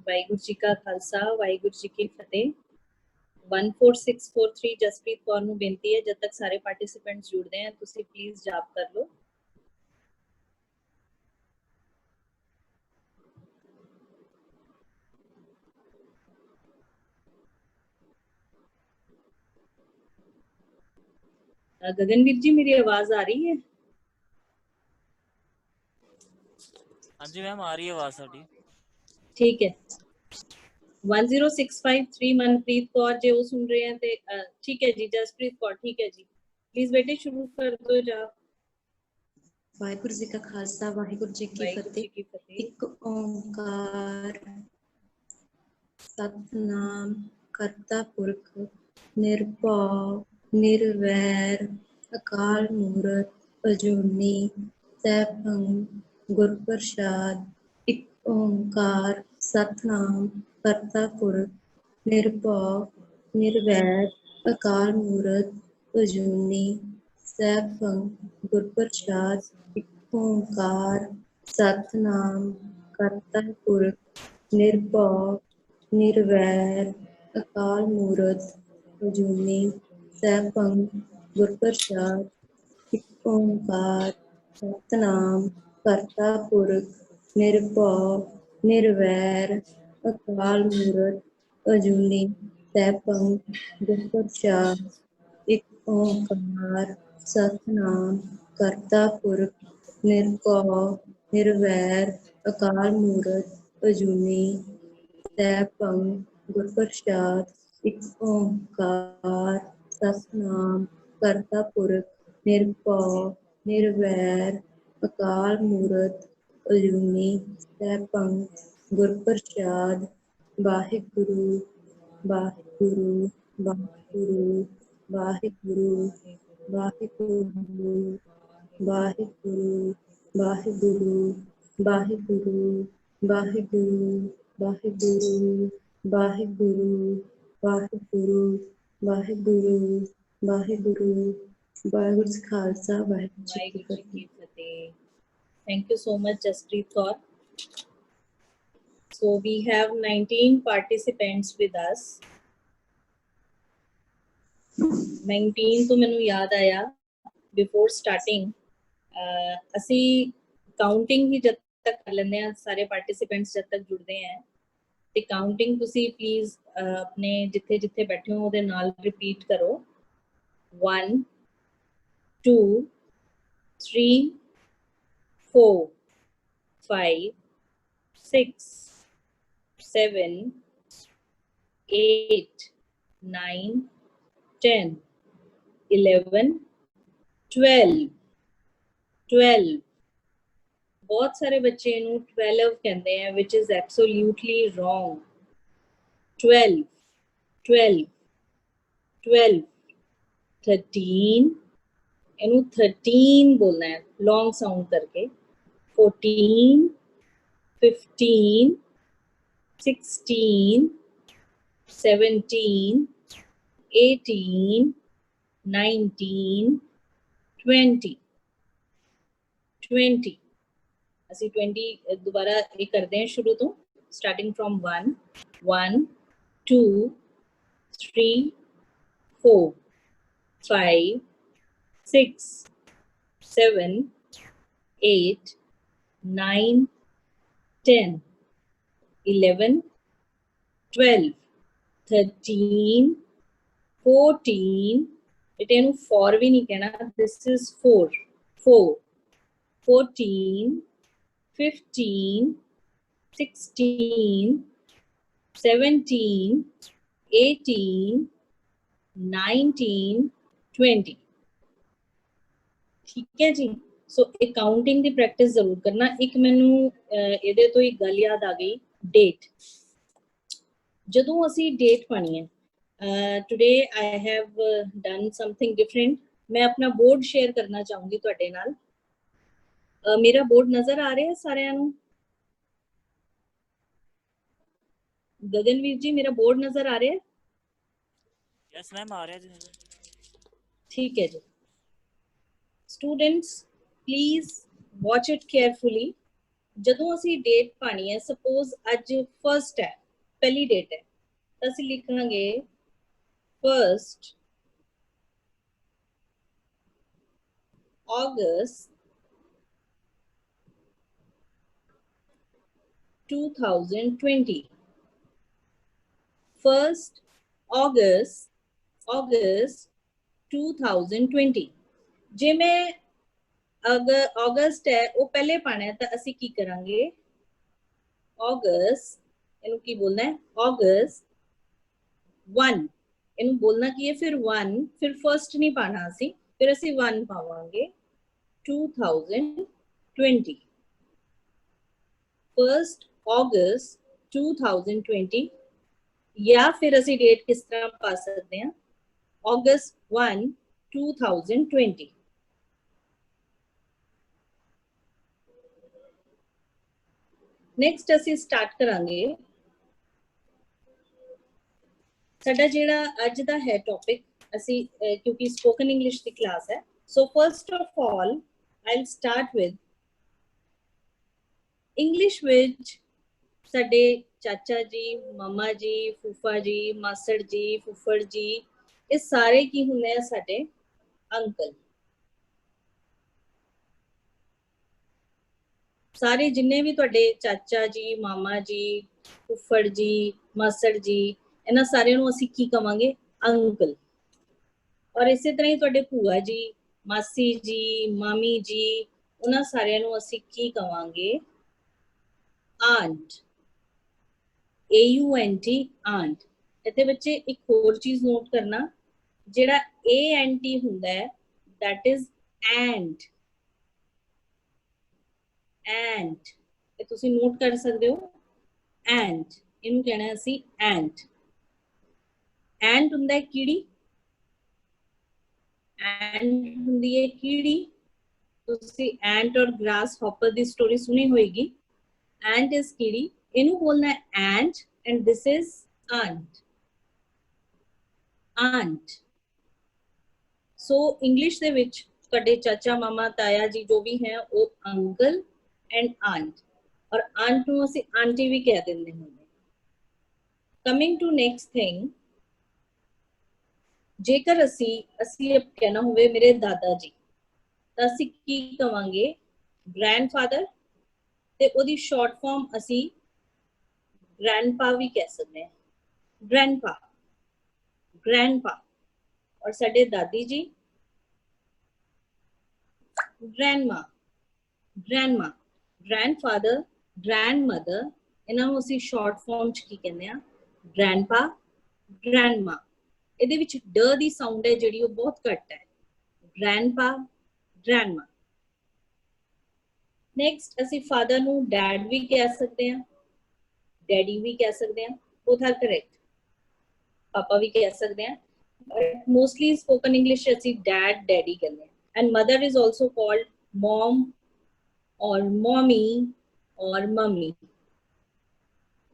ਵਾਹਿਗੁਰੂ ਜੀ ਕਾ ਖਾਲਸਾ ਵਾਹਿਗੁਰੂ ਜੀ ਕੀ ਫਤਿਹ। 14643 ਜਸਪ੍ਰੀਤ ਕੌਰ ਨੂੰ ਬੇਨਤੀ ਹੈ, ਜਦ ਤੱਕ ਸਾਰੇ ਪਾਰਟਿਸਿਪੈਂਟਸ ਜੁੜਦੇ हैं ਤੁਸੀਂ ਪਲੀਜ਼ ਜਾਪ ਕਰ ਲਓ। गगनवीर जी मेरी आवाज आ रही है? हाँ जी मैम, आ रही है आवाज साडी। ठीक है। 10653 मनप्रीत कौर जे वो सुन रहे हैं ते ठीक है जी। जसप्रीत कौर ठीक है जी, प्लीज बेटे शुरू कर दो जाप। वाहिगुरु जी का खालसा वाहिगुरु जी की फतेह। एक ओंकार सतनाम करता पुरख निर्भव निर्वैर अकाल मूरत अजूनी सैभं गुर प्रसाद। एक ओंकार सतनाम करता पुरख निर्भव निर्वैर अकाल मूरत अजूनी सैभं गुर प्रसाद। एक ओंकार सतनाम करता पुरख निर्भव निर्वैर अकाल मूरत अजूनी सैभं गुर प्रसाद। एक ओंकार सतनाम करता पुरख निर्भव निर्वैर अकाल मूरत अजूनी सैभं गुर प्रसाद। एक ओंकार सतनाम करता पुरख निर्भव निर्वैर अकाल मूरत अजूनी सैभं गुर प्रसाद। एक ओंकार सतनाम करता पुरख निर्भव निर्वैर अकाल मूरत अजूनी सैभं गुर प्रसाद। वाहिगुरु वाहिगुरु वाहिगुरु वाहिगुरु वाहिगुरु वाहिगुरु वाहिगुरु वाहिगुरु वाहिगुरु वाहिगुरु वाहिगुरु वाहिगुरु वाहिगुरु वाहिगुरु। वाहिगुरु जी खालसा वाहिगुरु जी की फतेह। Thank you so much Jaspreet Kaur. So we have 19 participants with us. 19 तो मैंने याद आया before starting ਅਸੀਂ काउंटिंग ही जब तक कर लेंगे हैं, सारे पार्टिसिपेंट्स जब तक जुड़ते हैं ਤੇ काउंटिंग ਤੁਸੀਂ प्लीज अपने जिथे जिथे बैठे हो ਉਹਦੇ ਨਾਲ रिपीट करो। 1 2 3 4 5 6 7 8 9 10 11 12 12 बहुत सारे बच्चे इनू 12 कहते हैं which is absolutely wrong। 12 12 12 13 इनू 13 बोलना है लॉन्ग साउंड करके। 14 15 16 17 18 19 20 20 ਅਸੀਂ 20 दोबारा ये करते हैं शुरू तो starting from 1 1 2 3 4 5 6 7 8 9 10 11 12 13 14 बेटे इनू 4 भी नहीं कहना, this is 4 4 14 15 16 17 18 19 20 ठीक है जी। सो एक काउंटिंग की प्रैक्टिस जरूर करना। एक मैनू ਇਹਦੇ ਤੋਂ एक गल याद आ गई, डेट। ਜਦੋਂ ਅਸੀਂ डेट पानी है today I have done something different. मैं अपना बोर्ड शेयर करना चाहूंगी ਤੁਹਾਡੇ ਨਾਲ। मेरा बोर्ड नजर आ रहा है सारिਆਂ ਨੂੰ? गगनवीर जी मेरा बोर्ड नजर आ रहा है? यस मैम, आ रहा है जी। ठीक है जी। Students please watch it carefully. ਜਦੋਂ ਅਸੀਂ ਡੇਟ ਪਾਣੀ ਹੈ, ਸਪੋਜ਼ ਅੱਜ ਫਸਟ ਹੈ, ਪਹਿਲੀ ਡੇਟ ਹੈ, ਤਾਂ ਅਸੀਂ ਲਿਖਾਂਗੇ 1 August 2020. 1 August 2020. ਜੇ ਮੈਂ ਅਗਰ ਅਗਸਤ ਹੈ ਉਹ ਪਹਿਲੇ ਪਾਣਾ ਹੈ ਤਾਂ ਅਸੀਂ ਕੀ ਕਰਾਂਗੇ, ਅਗਸਤ, ਇਹਨੂੰ ਕੀ ਬੋਲਣਾ ਹੈ, ਅਗਸਤ 1, ਇਹਨੂੰ ਬੋਲਣਾ ਕੀ ਹੈ, ਫਿਰ 1, ਫਿਰ ਫਸਟ ਨਹੀਂ ਪਾਣਾ ਅਸੀਂ, ਫਿਰ ਅਸੀਂ 1 ਪਾਵਾਂਗੇ 2020. 1 August 2020, ਜਾਂ ਫਿਰ ਅਸੀਂ ਡੇਟ ਕਿਸ ਤਰ੍ਹਾਂ ਪਾ ਸਕਦੇ ਹਾਂ, August 1, 2020. ਨੈਕਸਟ ਅਸੀਂ ਸਟਾਰਟ ਕਰਾਂਗੇ ਸਾਡਾ ਜਿਹੜਾ ਅੱਜ ਦਾ ਹੈ ਟੌਪਿਕ, ਅਸੀਂ ਕਿਉਂਕਿ ਸਪੋਕਨ ਇੰਗਲਿਸ਼ ਦੀ ਕਲਾਸ ਹੈ, ਸੋ first of all I'll start with English ਵਿੱਚ ਸਾਡੇ ਚਾਚਾ ਜੀ, ਮਾਮਾ ਜੀ, ਫੂਫਾ ਜੀ, ਮਾਸੜ ਜੀ, ਫੁੱਫੜ ਜੀ, ਇਹ ਸਾਰੇ ਕੀ ਹੁੰਦੇ ਆ, ਸਾਡੇ ਅੰਕਲ। ਸਾਰੇ ਜਿੰਨੇ ਵੀ ਤੁਹਾਡੇ ਚਾਚਾ ਜੀ, ਮਾਮਾ ਜੀ, ਫੁੱਫੜ ਜੀ, ਮਾਸੜ ਜੀ, ਇਹਨਾਂ ਸਾਰਿਆਂ ਨੂੰ ਅਸੀਂ ਕੀ ਕਵਾਂਗੇ, ਅੰਕਲ। ਔਰ ਇਸੇ ਤਰ੍ਹਾਂ ਹੀ ਤੁਹਾਡੇ ਭੂਆ ਜੀ, ਮਾਸੀ ਜੀ, ਮਾਮੀ ਜੀ, ਉਹਨਾਂ ਸਾਰਿਆਂ ਨੂੰ ਅਸੀਂ ਕੀ ਕਵਾਂਗੇ, ਆਂਟ, AUNT, ਆਂਟ। ਇੱਥੇ ਬੱਚੇ ਇੱਕ ਹੋਰ ਚੀਜ਼ ਨੋਟ ਕਰਨਾ, ਜਿਹੜਾ ANT ਹੁੰਦਾ ਹੈ, that is aunt, aunt, ਇਹ ਤੁਸੀਂ ਨੋਟ ਕਰ ਸਕਦੇ ਹੋ, aunt, ਇਹਨੂੰ ਕਹਿਣਾ ਅਸੀਂ aunt। aunt ਹੁੰਦਾ ਹੈ ਕੀੜੀ, aunt ਹੁੰਦੀ ਹੈ ਕੀੜੀ, ਤੁਸੀਂ ant ਔਰ ਗ੍ਰਾਸ ਹੌਪਰ ਦੀ ਸਟੋਰੀ ਸੁਣੀ ਹੋਏਗੀ। ant is ਕੀੜੀ, ਇਹਨੂੰ ਬੋਲਣਾ ਹੈ ant, and this is aunt, aunt। So English ਦੇ ਵਿੱਚ ਤੁਹਾਡੇ ਚਾਚਾ, ਮਾਮਾ, ਤਾਇਆ ਜੀ ਜੋ ਵੀ ਹੈ ਉਹ ਅੰਕਲ ਐਂਡ ਆਂਟ, ਔਰ ਆਂਟ ਨੂੰ ਅਸੀਂ ਆਂਟੀ ਵੀ ਕਹਿ ਦਿੰਦੇ ਹੁੰਦੇ। ਕਮਿੰਗ ਟੂ ਨੈਕਸਟ ਥਿੰਗ, ਜੇਕਰ ਅਸੀਂ ਕਹਿਣਾ ਹੋਵੇ ਮੇਰੇ ਦਾਦਾ ਜੀ, ਤਾਂ ਅਸੀਂ ਕੀ ਕਵਾਂਗੇ, ਗ੍ਰੈਂਡਫਾਦਰ, ਤੇ ਉਹਦੀ ਸ਼ਾਰਟ ਫਾਰਮ ਅਸੀਂ ਗ੍ਰੈਂਡਪਾ ਵੀ ਕਹਿ ਸਕਦੇ ਹਾਂ, ਗ੍ਰੈਂਡਪਾ, ਗ੍ਰੈਂਡਪਾ। ਔਰ ਸਾਡੇ ਦਾਦੀ ਜੀ, grandma, grandma, grandfather, grandmother, ਇਹਨਾਂ ਨੂੰ ਅਸੀਂ ਸ਼ਾਰਟ ਫਾਰਮ ਚ ਕੀ ਕਹਿੰਦੇ ਆ, grandpa, grandma। ਇਹਦੇ ਵਿੱਚ ਡ ਦੀ ਸਾਊਂਡ ਹੈ ਜਿਹੜੀ ਉਹ ਬਹੁਤ ਘੱਟ ਹੈ, grandpa, grandma। ਨੈਕਸਟ ਅਸੀਂ ਫਾਦਰ ਨੂੰ ਡੈਡ ਵੀ ਕਹਿ ਸਕਦੇ ਹਾਂ, ਡੈਡੀ ਵੀ ਕਹਿ ਸਕਦੇ ਹਾਂ, both are correct, ਪਾਪਾ ਵੀ ਕਹਿ ਸਕਦੇ ਹਾਂ, but mostly spoken English ਅਸੀਂ dad, daddy ਕਹਿੰਦੇ ਹਾਂ। And mother is also called mom or mommy or mummy।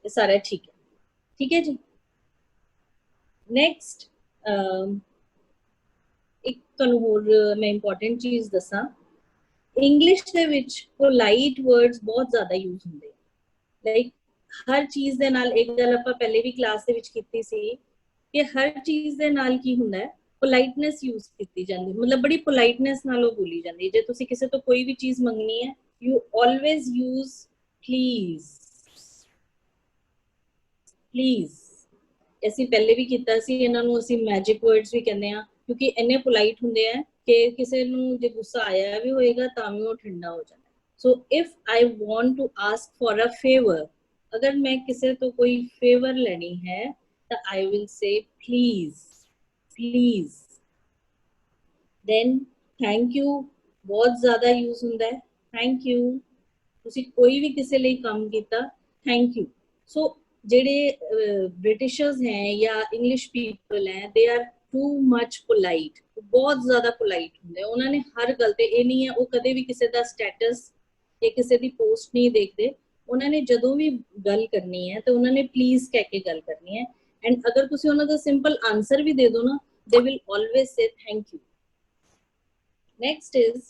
ये सारा ठीक है जी। नेक्स्ट एक ਤੁਹਾਨੂੰ ਹੋਰ मैं इंपॉर्टेंट चीज दसा, इंग्लिश ਦੇ ਵਿੱਚ पोलाइट वर्ड्स बहुत ज्यादा यूज ਹੁੰਦੇ, लाइक हर चीज ਦੇ ਨਾਲ, एक ਗੱਲ ਆਪਾਂ ਪਹਿਲੇ ਵੀ ਕਲਾਸ ਦੇ ਵਿੱਚ ਕੀਤੀ ਸੀ ਕਿ हर चीज ਦੇ ਨਾਲ ਕੀ ਹੁੰਦਾ ਹੈ, पोलाइटनेस यूज ਕੀਤੀ ਜਾਂਦੀ, मतलब बड़ी पोलाइटनेस ਨਾਲ ਉਹ ਬੋਲੀ ਜਾਂਦੀ। ਜੇ ਤੁਸੀਂ ਕਿਸੇ ਤੋਂ ਕੋਈ ਵੀ ਚੀਜ਼ ਮੰਗਣੀ ਹੈ, you always use please, please। ਅਸੀਂ ਪਹਿਲੇ ਵੀ ਕੀਤਾ ਸੀ, ਇਹਨਾਂ ਨੂੰ ਅਸੀਂ ਮੈਜਿਕ ਵਰਡਸ ਵੀ ਕਹਿੰਦੇ ਆ, ਕਿਉਂਕਿ ਇੰਨੇ ਪੋਲਾਈਟ ਹੁੰਦੇ ਆ ਕਿ ਕਿਸੇ ਨੂੰ ਜੇ ਗੁੱਸਾ ਆਇਆ ਵੀ ਹੋਏਗਾ ਤਾਂ ਵੀ ਉਹ ਠੰਡਾ ਹੋ ਜਾਂਦਾ। So if I want to ask for a favour, ਅਗਰ ਮੈਂ ਕਿਸੇ ਤੋਂ ਕੋਈ ਫੇਵਰ ਲੈਣੀ ਹੈ ਤਾਂ I will say please, please. Then thank you ਬਹੁਤ ਜ਼ਿਆਦਾ ਯੂਜ਼ ਹੁੰਦਾ ਹੈ, ਥੈਂਕ ਯੂ। ਤੁਸੀਂ ਕੋਈ ਵੀ ਕਿਸੇ ਲਈ ਕੰਮ ਕੀਤਾ, ਥੈਂਕ ਯੂ। ਸੋ ਜਿਹੜੇ ਬ੍ਰਿਟਿਸ਼ਰਸ ਹੈ ਜਾਂ ਇੰਗਲਿਸ਼ ਪੀਪਲ ਹੈ, they are too much polite, ਬਹੁਤ ਜ਼ਿਆਦਾ ਪੋਲਾਈਟ ਹੁੰਦੇ। ਉਹਨਾਂ ਨੇ ਹਰ ਗੱਲ ਤੇ, ਇਹ ਨਹੀਂ ਹੈ ਉਹ ਕਦੇ ਵੀ ਕਿਸੇ ਦਾ ਸਟੇਟਸ ਜਾਂ ਕਿਸੇ ਦੀ ਪੋਸਟ ਨਹੀਂ ਦੇਖਦੇ। ਉਹਨਾਂ ਨੇ ਜਦੋਂ ਵੀ ਗੱਲ ਕਰਨੀ ਹੈ ਤਾਂ ਉਹਨਾਂ ਨੇ ਪਲੀਜ਼ ਕਹਿ ਕੇ ਗੱਲ ਕਰਨੀ ਹੈ। ਐਂਡ ਅਗਰ ਤੁਸੀਂ ਉਹਨਾਂ ਦਾ ਸਿੰਪਲ ਆਨਸਰ ਵੀ ਦੇ ਦਿਓ ਨਾ, they will always say thank you. Next is,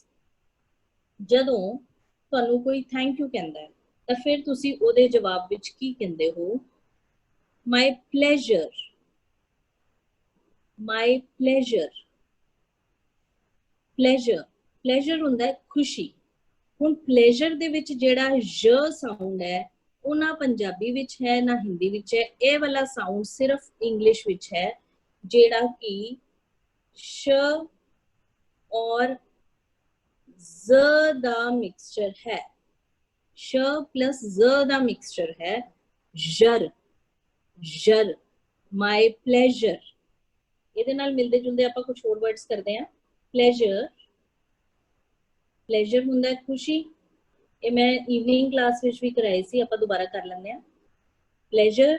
ਜਦੋਂ ਤੁਹਾਨੂੰ ਕੋਈ ਥੈਂਕ ਯੂ ਕਹਿੰਦਾ ਹੈ ਤਾਂ ਫਿਰ ਤੁਸੀਂ ਉਹਦੇ ਜਵਾਬ ਵਿੱਚ ਕੀ ਕਹਿੰਦੇ ਹੋ? ਮਾਈ ਪਲੇਜ਼ਰ, ਮਾਈ ਪਲੇਜ਼ਰ। ਪਲੇਜ਼ਰ, ਪਲੇਜ਼ਰ ਹੁੰਦਾ ਹੈ ਖੁਸ਼ੀ। ਹੁਣ ਪਲੇਜ਼ਰ ਦੇ ਵਿੱਚ ਜਿਹੜਾ ਜ ਸਾਊਂਡ ਹੈ ਉਹ ਨਾ ਪੰਜਾਬੀ ਵਿੱਚ ਹੈ ਨਾ ਹਿੰਦੀ ਵਿੱਚ ਹੈ। ਇਹ ਵਾਲਾ ਸਾਊਂਡ ਸਿਰਫ ਇੰਗਲਿਸ਼ ਵਿੱਚ ਹੈ, ਜਿਹੜਾ ਕਿ ਸ਼ ਔਰ ਜ਼ ਦਾ ਮਿਕਸਚਰ ਹੈ। ਸ਼ प्लस ਜ਼ ਦਾ ਮਿਕਸਚਰ ਹੈ ਜਰ, ਜਰ। ਮਾਈ ਪਲੇਜ਼ਰ। ਇਹਦੇ ਨਾਲ ਮਿਲਦੇ ਜੁਲਦੇ ਆਪਾਂ ਕੁਝ ਹੋਰ ਵਰਡਸ ਕਰਦੇ ਹਾਂ। ਪਲੇਜ਼ਰ, ਪਲੇਜ਼ਰ ਹੁੰਦਾ ਹੈ ਖੁਸ਼ੀ। ਇਹ ਮੈਂ ਈਵਨਿੰਗ ਕਲਾਸ ਵਿੱਚ ਵੀ ਕਰਾਈ ਸੀ, ਆਪਾਂ ਦੁਬਾਰਾ ਕਰ ਲੈਂਦੇ ਹਾਂ। Pleasure,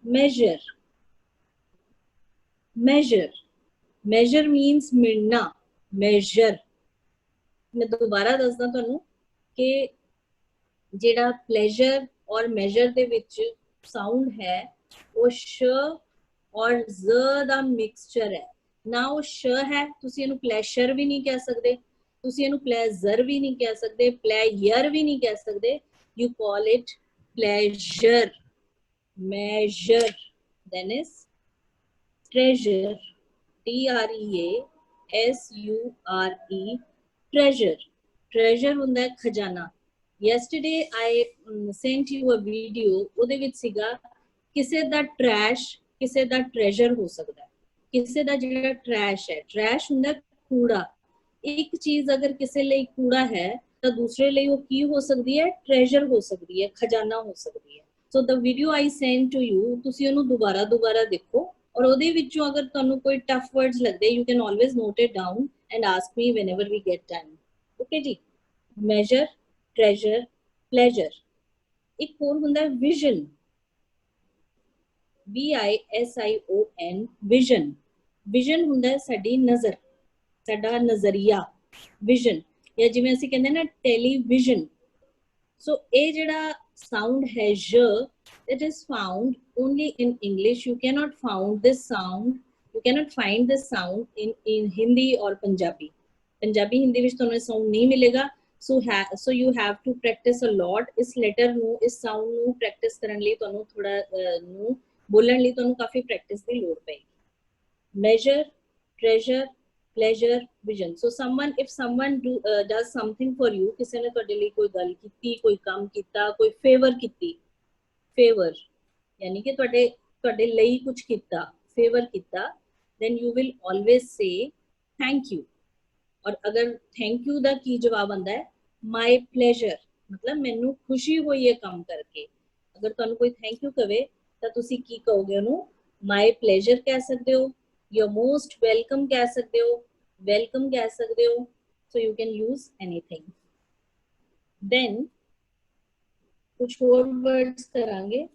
measure, measure, measure means ਮਿਲਣਾ, measure। मैं दोबारा दसदा ਤੁਹਾਨੂੰ ਕਿ ਜਿਹੜਾ ਪਲੇਜ਼ਰ ਔਰ ਮੈਜ਼ਰ ਦੇ ਵਿੱਚ ਸਾਊਂਡ ਹੈ ਉਹ ਸ਼ ਔਰ ਜ਼ ਦਾ ਮਿਕਸਚਰ ਹੈ। ਨਾ ਉਹ ਸ਼ ਹੈ, ਤੁਸੀਂ ਇਹਨੂੰ ਪਲੇਸ਼ਰ ਵੀ ਨਹੀਂ ਕਹਿ ਸਕਦੇ, ਤੁਸੀਂ ਇਹਨੂੰ ਪਲੇਜ਼ਰ ਵੀ ਨਹੀਂ ਕਹਿ ਸਕਦੇ, ਪਲੇयर ਵੀ ਨਹੀਂ ਕਹਿ ਸਕਦੇ। You call it pleasure. measure, then is treasure, TREASURE, treasure। treasure ਹੁੰਦਾ ਹੈ ਖਜ਼ਾਨਾ। yesterday I sent you a video, ਉਹਦੇ ਵਿੱਚ ਸੀਗਾ ਕਿਸੇ ਦਾ ਟਰੈਸ਼ ਕਿਸੇ ਦਾ ਟ੍ਰੈਜਰ ਹੋ ਸਕਦਾ ਹੈ। ਕਿਸੇ ਦਾ ਜਿਹੜਾ ਟਰੈਸ਼ ਹੈ, ਟਰੈਸ਼ ਹੁੰਦਾ ਕੂੜਾ। ਇੱਕ ਚੀਜ਼ ਅਗਰ ਕਿਸੇ ਲਈ ਕੂੜਾ ਹੈ ਤਾਂ ਦੂਸਰੇ ਲਈ ਉਹ ਕੀ ਹੋ ਸਕਦੀ ਹੈ? ਟ੍ਰੈਜਰ ਹੋ ਸਕਦੀ ਹੈ, ਖਜ਼ਾਨਾ ਹੋ ਸਕਦੀ ਹੈ। So the video I send to you, ਤੁਸੀਂ ਉਹਨੂੰ ਦੁਬਾਰਾ ਦੇਖੋ ਔਰ ਉਹਦੇ ਵਿੱਚੋਂ ਅਗਰ ਤੁਹਾਨੂੰ ਕੋਈ ਟਫ ਵਰਡਸ ਲੱਗਦੇ, you can always note it down and ask me whenever we get time. Okay ਜੀ। Measure, treasure, pleasure. ਇੱਕ ਹੋਰ ਹੁੰਦਾ ਹੈ ਵਿਜ਼ਨ, VISION, ਵਿਜ਼ਨ। ਵਿਜ਼ਨ ਹੁੰਦਾ ਹੈ ਸਾਡੀ ਨਜ਼ਰ, ਸਾਡਾ ਨਜ਼ਰੀਆ, ਵਿਜ਼ਨ। ਜਾਂ ਜਿਵੇਂ ਅਸੀਂ ਕਹਿੰਦੇ ਨਾ ਟੈਲੀਵਿਜ਼ਨ। ਸੋ ਇਹ ਜਿਹੜਾ sound है j, it is found only in English. You cannot find this sound in Hindi or Punjabi. Punjabi Hindi ਵਿੱਚ ਤੁਹਾਨੂੰ sound ਨਹੀਂ ਮਿਲੇਗਾ। So you have to practice a lot। ਇਸ letter ਨੂੰ, ਇਸ sound ਨੂੰ practice ਕਰਨ ਲਈ ਤੁਹਾਨੂੰ ਥੋੜਾ ਨੂੰ ਬੋਲਣ ਲਈ ਤੁਹਾਨੂੰ ਕਾਫੀ practice ਦੀ ਲੋੜ ਪਏਗੀ। measure, treasure, pleasure, vision। So if someone does something for you, ਕਿਸੇ ਨੇ ਤੁਹਾਡੇ ਲਈ ਕੋਈ ਗੱਲ ਕੀਤੀ, ਕੋਈ ਕੰਮ ਕੀਤਾ, ਕੋਈ ਫੇਵਰ ਕੀਤੀ, ਫੇਵਰ ਯਾਨੀ ਕਿ ਤੁਹਾਡੇ ਲਈ ਕੁਝ ਕੀਤਾ, ਫੇਵਰ ਕੀਤਾ, then you will always say thank you। ਔਰ ਅਗਰ ਥੈਂਕ ਯੂ ਦਾ ਕੀ ਜਵਾਬ ਆਉਂਦਾ ਹੈ? my pleasure, ਮਤਲਬ ਮੈਨੂੰ ਖੁਸ਼ੀ ਹੋਈ ਹੈ ਕੰਮ ਕਰਕੇ। ਅਗਰ ਤੁਹਾਨੂੰ ਕੋਈ ਥੈਂਕ ਯੂ ਕਵੇ ਤਾਂ ਤੁਸੀਂ ਕੀ ਕਹੋਗੇ ਉਹਨੂੰ? my pleasure ਕਹਿ ਸਕਦੇ ਹੋ, you're most welcome ਕਹਿ ਸਕਦੇ ਹੋ, welcome ਕਹਿ ਸਕਦੇ ਹੋ। so you can use anything। then ਕੁਝ ਹੋਰ ਵਰਡਸ ਕਰਾਂਗੇ।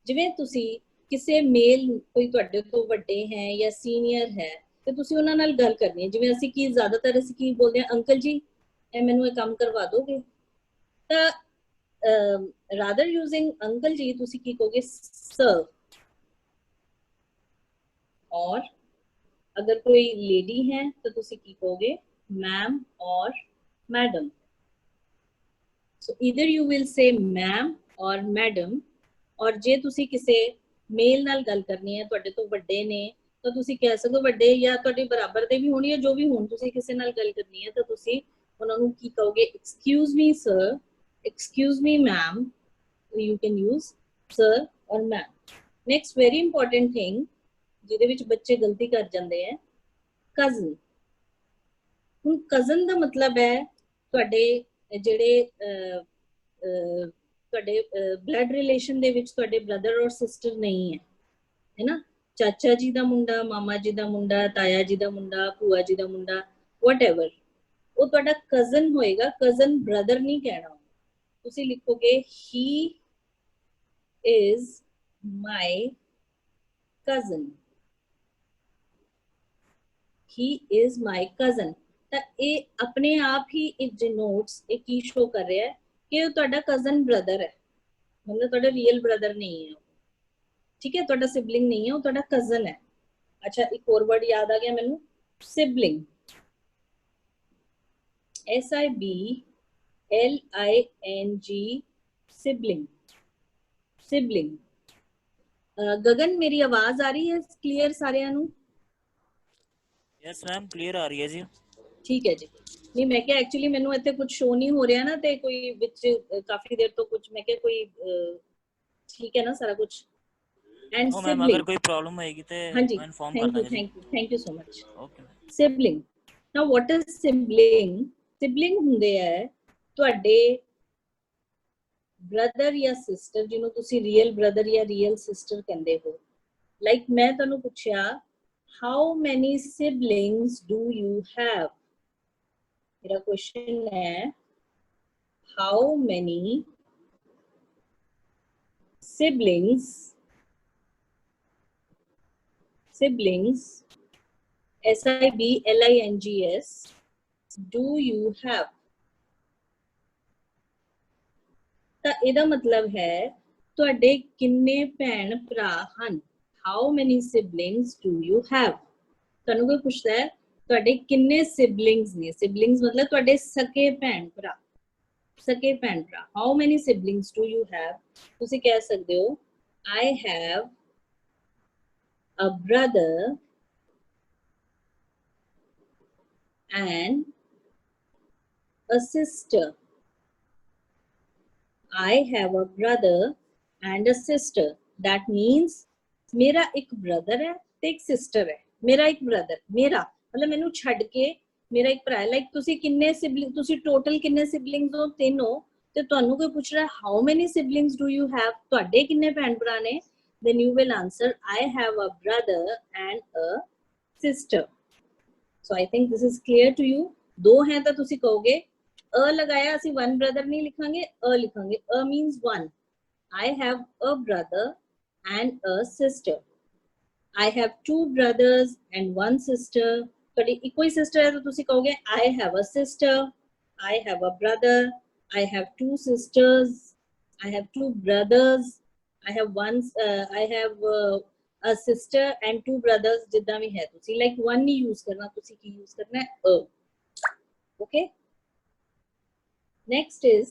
ਜਿਵੇਂ ਤੁਸੀਂ ਕਿਸੇ ਮੇਲ, ਕੋਈ ਤੁਹਾਡੇ ਤੋਂ ਵੱਡੇ ਹੈ ਜਾਂ ਸੀਨੀਅਰ ਹੈ ਤੇ ਤੁਸੀਂ ਉਹਨਾਂ ਨਾਲ ਗੱਲ ਕਰਨੀ ਹੈ। ਜਿਵੇਂ ਅਸੀਂ ਜ਼ਿਆਦਾਤਰ ਅਸੀਂ ਕੀ ਬੋਲਦੇ ਹਾਂ? ਅੰਕਲ ਜੀ ਇਹ ਮੈਨੂੰ ਇਹ ਕੰਮ ਕਰਵਾ ਦੋਗੇ? ਤਾਂ rather using ਅੰਕਲ ਜੀ ਤੁਸੀਂ ਕੀ ਕਹੋਗੇ? ਸਰ। और अगर कोई लेडी है तो तुसी की कहोगे? मैम और madam. so either you will say ma'am और मैडम। और जे तुसी किसे मेल नाल गल करनी है, तुहाडे तो वड्डे ने, तो तुसी कह सकते हो वड्डे या तुहाडे बराबर दे भी होनी है, जो भी होण, तुसी किसे नाल गल करनी है तो तुसी उन्हां नूं की कहोगे? Excuse me sir, excuse me ma'am. you can use sir or ma'am. next very important thing ਜਿਹਦੇ ਵਿੱਚ ਬੱਚੇ ਗਲਤੀ ਕਰ ਜਾਂਦੇ ਹੈ, ਕਜ਼ਨ। ਹੁਣ ਕਜ਼ਨ ਦਾ ਮਤਲਬ ਹੈ ਤੁਹਾਡੇ ਜਿਹੜੇ ਤੁਹਾਡੇ ਬਲੱਡ ਰਿਲੇਸ਼ਨ ਦੇ ਵਿੱਚ ਤੁਹਾਡੇ ਬ੍ਰਦਰ ਔਰ ਸਿਸਟਰ ਨਹੀਂ ਹੈ ਨਾ? ਚਾਚਾ ਜੀ ਦਾ ਮੁੰਡਾ, ਮਾਮਾ ਜੀ ਦਾ ਮੁੰਡਾ, ਤਾਇਆ ਜੀ ਦਾ ਮੁੰਡਾ, ਭੂਆ ਜੀ ਦਾ ਮੁੰਡਾ, ਵਟਐਵਰ, ਉਹ ਤੁਹਾਡਾ ਕਜ਼ਨ ਹੋਏਗਾ। ਕਜ਼ਨ ਬ੍ਰਦਰ ਨਹੀਂ ਕਹਿਣਾ। ਤੁਸੀਂ ਲਿਖੋਗੇ he is my cousin, he is my cousin। ਤਾਂ ਇਹ ਆਪਣੇ ਆਪ ਹੀ it denotes, ਇਹ ਕੀ ਸ਼ੋ ਕਰ ਰਿਹਾ ਹੈ ਕਿ ਉਹ ਤੁਹਾਡਾ ਕਜ਼ਨ ਬ੍ਰਦਰ ਹੈ, ਮਤਲਬ ਤੁਹਾਡਾ ਰੀਅਲ ਬ੍ਰਦਰ ਨਹੀਂ ਹੈ, ਠੀਕ ਹੈ? ਤੁਹਾਡਾ ਸਿਬਲਿੰਗ ਨਹੀਂ ਹੈ, ਉਹ ਤੁਹਾਡਾ ਕਜ਼ਨ ਹੈ। ਅੱਛਾ, ਇੱਕ ਹੋਰ ਵਰਡ ਯਾਦ ਆ ਗਿਆ ਮੈਨੂੰ, sibling, SIBLING। LING sibling, sibling. Gagan मेरी आवाज आ रही है क्लियर सारिਆਂ ਨੂੰ? यस मैम क्लियर आ रही है जी। ठीक है जी। नहीं मैं क्या एक्चुअली मैनू ਇੱਥੇ कुछ शो नहीं हो रहा ना ਤੇ ਕੋਈ ਵਿੱਚ काफी देर तो कुछ मैं क्या कोई ठीक है ना सारा कुछ। एंड नो मैम अगर कोई प्रॉब्लम होएगी तो हाँ जी, मैं इन्फॉर्म कर थैंक दूंगा जी। You so much. Okay sibling, now what is sibling? Sibling ਹੁੰਦੇ ਹੈ ਤੁਹਾਡੇ ਬ੍ਰਦਰ ਜਾਂ ਸਿਸਟਰ ਜਿਹਨੂੰ ਤੁਸੀਂ ਰੀਅਲ ਬ੍ਰਦਰ ਜਾਂ ਰੀਅਲ ਸਿਸਟਰ ਕਹਿੰਦੇ ਹੋ। ਲਾਈਕ ਮੈਂ ਤੁਹਾਨੂੰ ਪੁੱਛਿਆ how many siblings do you have? मेरा क्वेश्चन है how many siblings SIBLINGS do you have? ਤਾਂ ਇਹਦਾ ਮਤਲਬ ਹੈ ਤੁਹਾਡੇ ਕਿੰਨੇ ਭੈਣ ਭਰਾ ਹਨ? How many siblings do you have? ਤੁਹਾਨੂੰ ਕੋਈ ਪੁੱਛਦਾ ਹੈ ਤੁਹਾਡੇ ਕਿੰਨੇ ਸਿਬਲਿੰਗਸ ਨੇ? ਸਿਬਲਿੰਗਸ ਮਤਲਬ ਤੁਹਾਡੇ ਸਕੇ ਭੈਣ ਭਰਾ, ਸਕੇ ਭੈਣ ਭਰਾ। How many siblings do you have? ਤੁਸੀਂ ਕਹਿ ਸਕਦੇ ਹੋ I have a brother and a sister. I have a brother and a sister. That means मेरा एक brother है ਤੇ ਇੱਕ sister ਹੈ। ਮੇਰਾ ਇੱਕ brother, ਮੇਰਾ ਮਤਲਬ ਮੈਨੂੰ ਛੱਡ ਕੇ ਮੇਰਾ ਇੱਕ ਭਰਾ ਹੈ। ਲਾਈਕ ਤੁਸੀਂ ਕਿੰਨੇ ਸਿਬਲਿੰਗ, ਤੁਸੀਂ ਟੋਟਲ ਕਿੰਨੇ ਸਿਬਲਿੰਗਸ ਹੋ? 3 ਹੋ ਤੇ ਤੁਹਾਨੂੰ ਕੋਈ ਪੁੱਛ ਰਿਹਾ how many siblings do you have? ਤੁਹਾਡੇ ਕਿੰਨੇ ਭੈਣ ਭਰਾ ਨੇ? then you will answer I have a brother and a sister. So I think this is clear to you. ਦੋ ਹੈ ਤਾਂ ਤੁਸੀਂ ਕਹੋਗੇ अ लगाया ਅਸੀਂ one brother नहीं लिखांगे, अ लिखांगे। अ means one. I have a brother and a sister. I have 2 brothers and 1 sister. ਤੁਹਾਡੀ ਇੱਕੋ ਹੀ sister ਹੈ ਤਾਂ ਤੁਸੀਂ ਕਹੋਗੇ I have a sister, I have a brother, I have 2 sisters, I have 2 brothers, I have a sister and 2 brothers। ਜਿੱਦਾਂ ਵੀ ਹੈ ਤੁਸੀਂ like one ਨਹੀਂ use ਕਰਨਾ, ਤੁਸੀਂ ਕੀ use ਕਰਨਾ ਹੈ? अ। Okay? Next is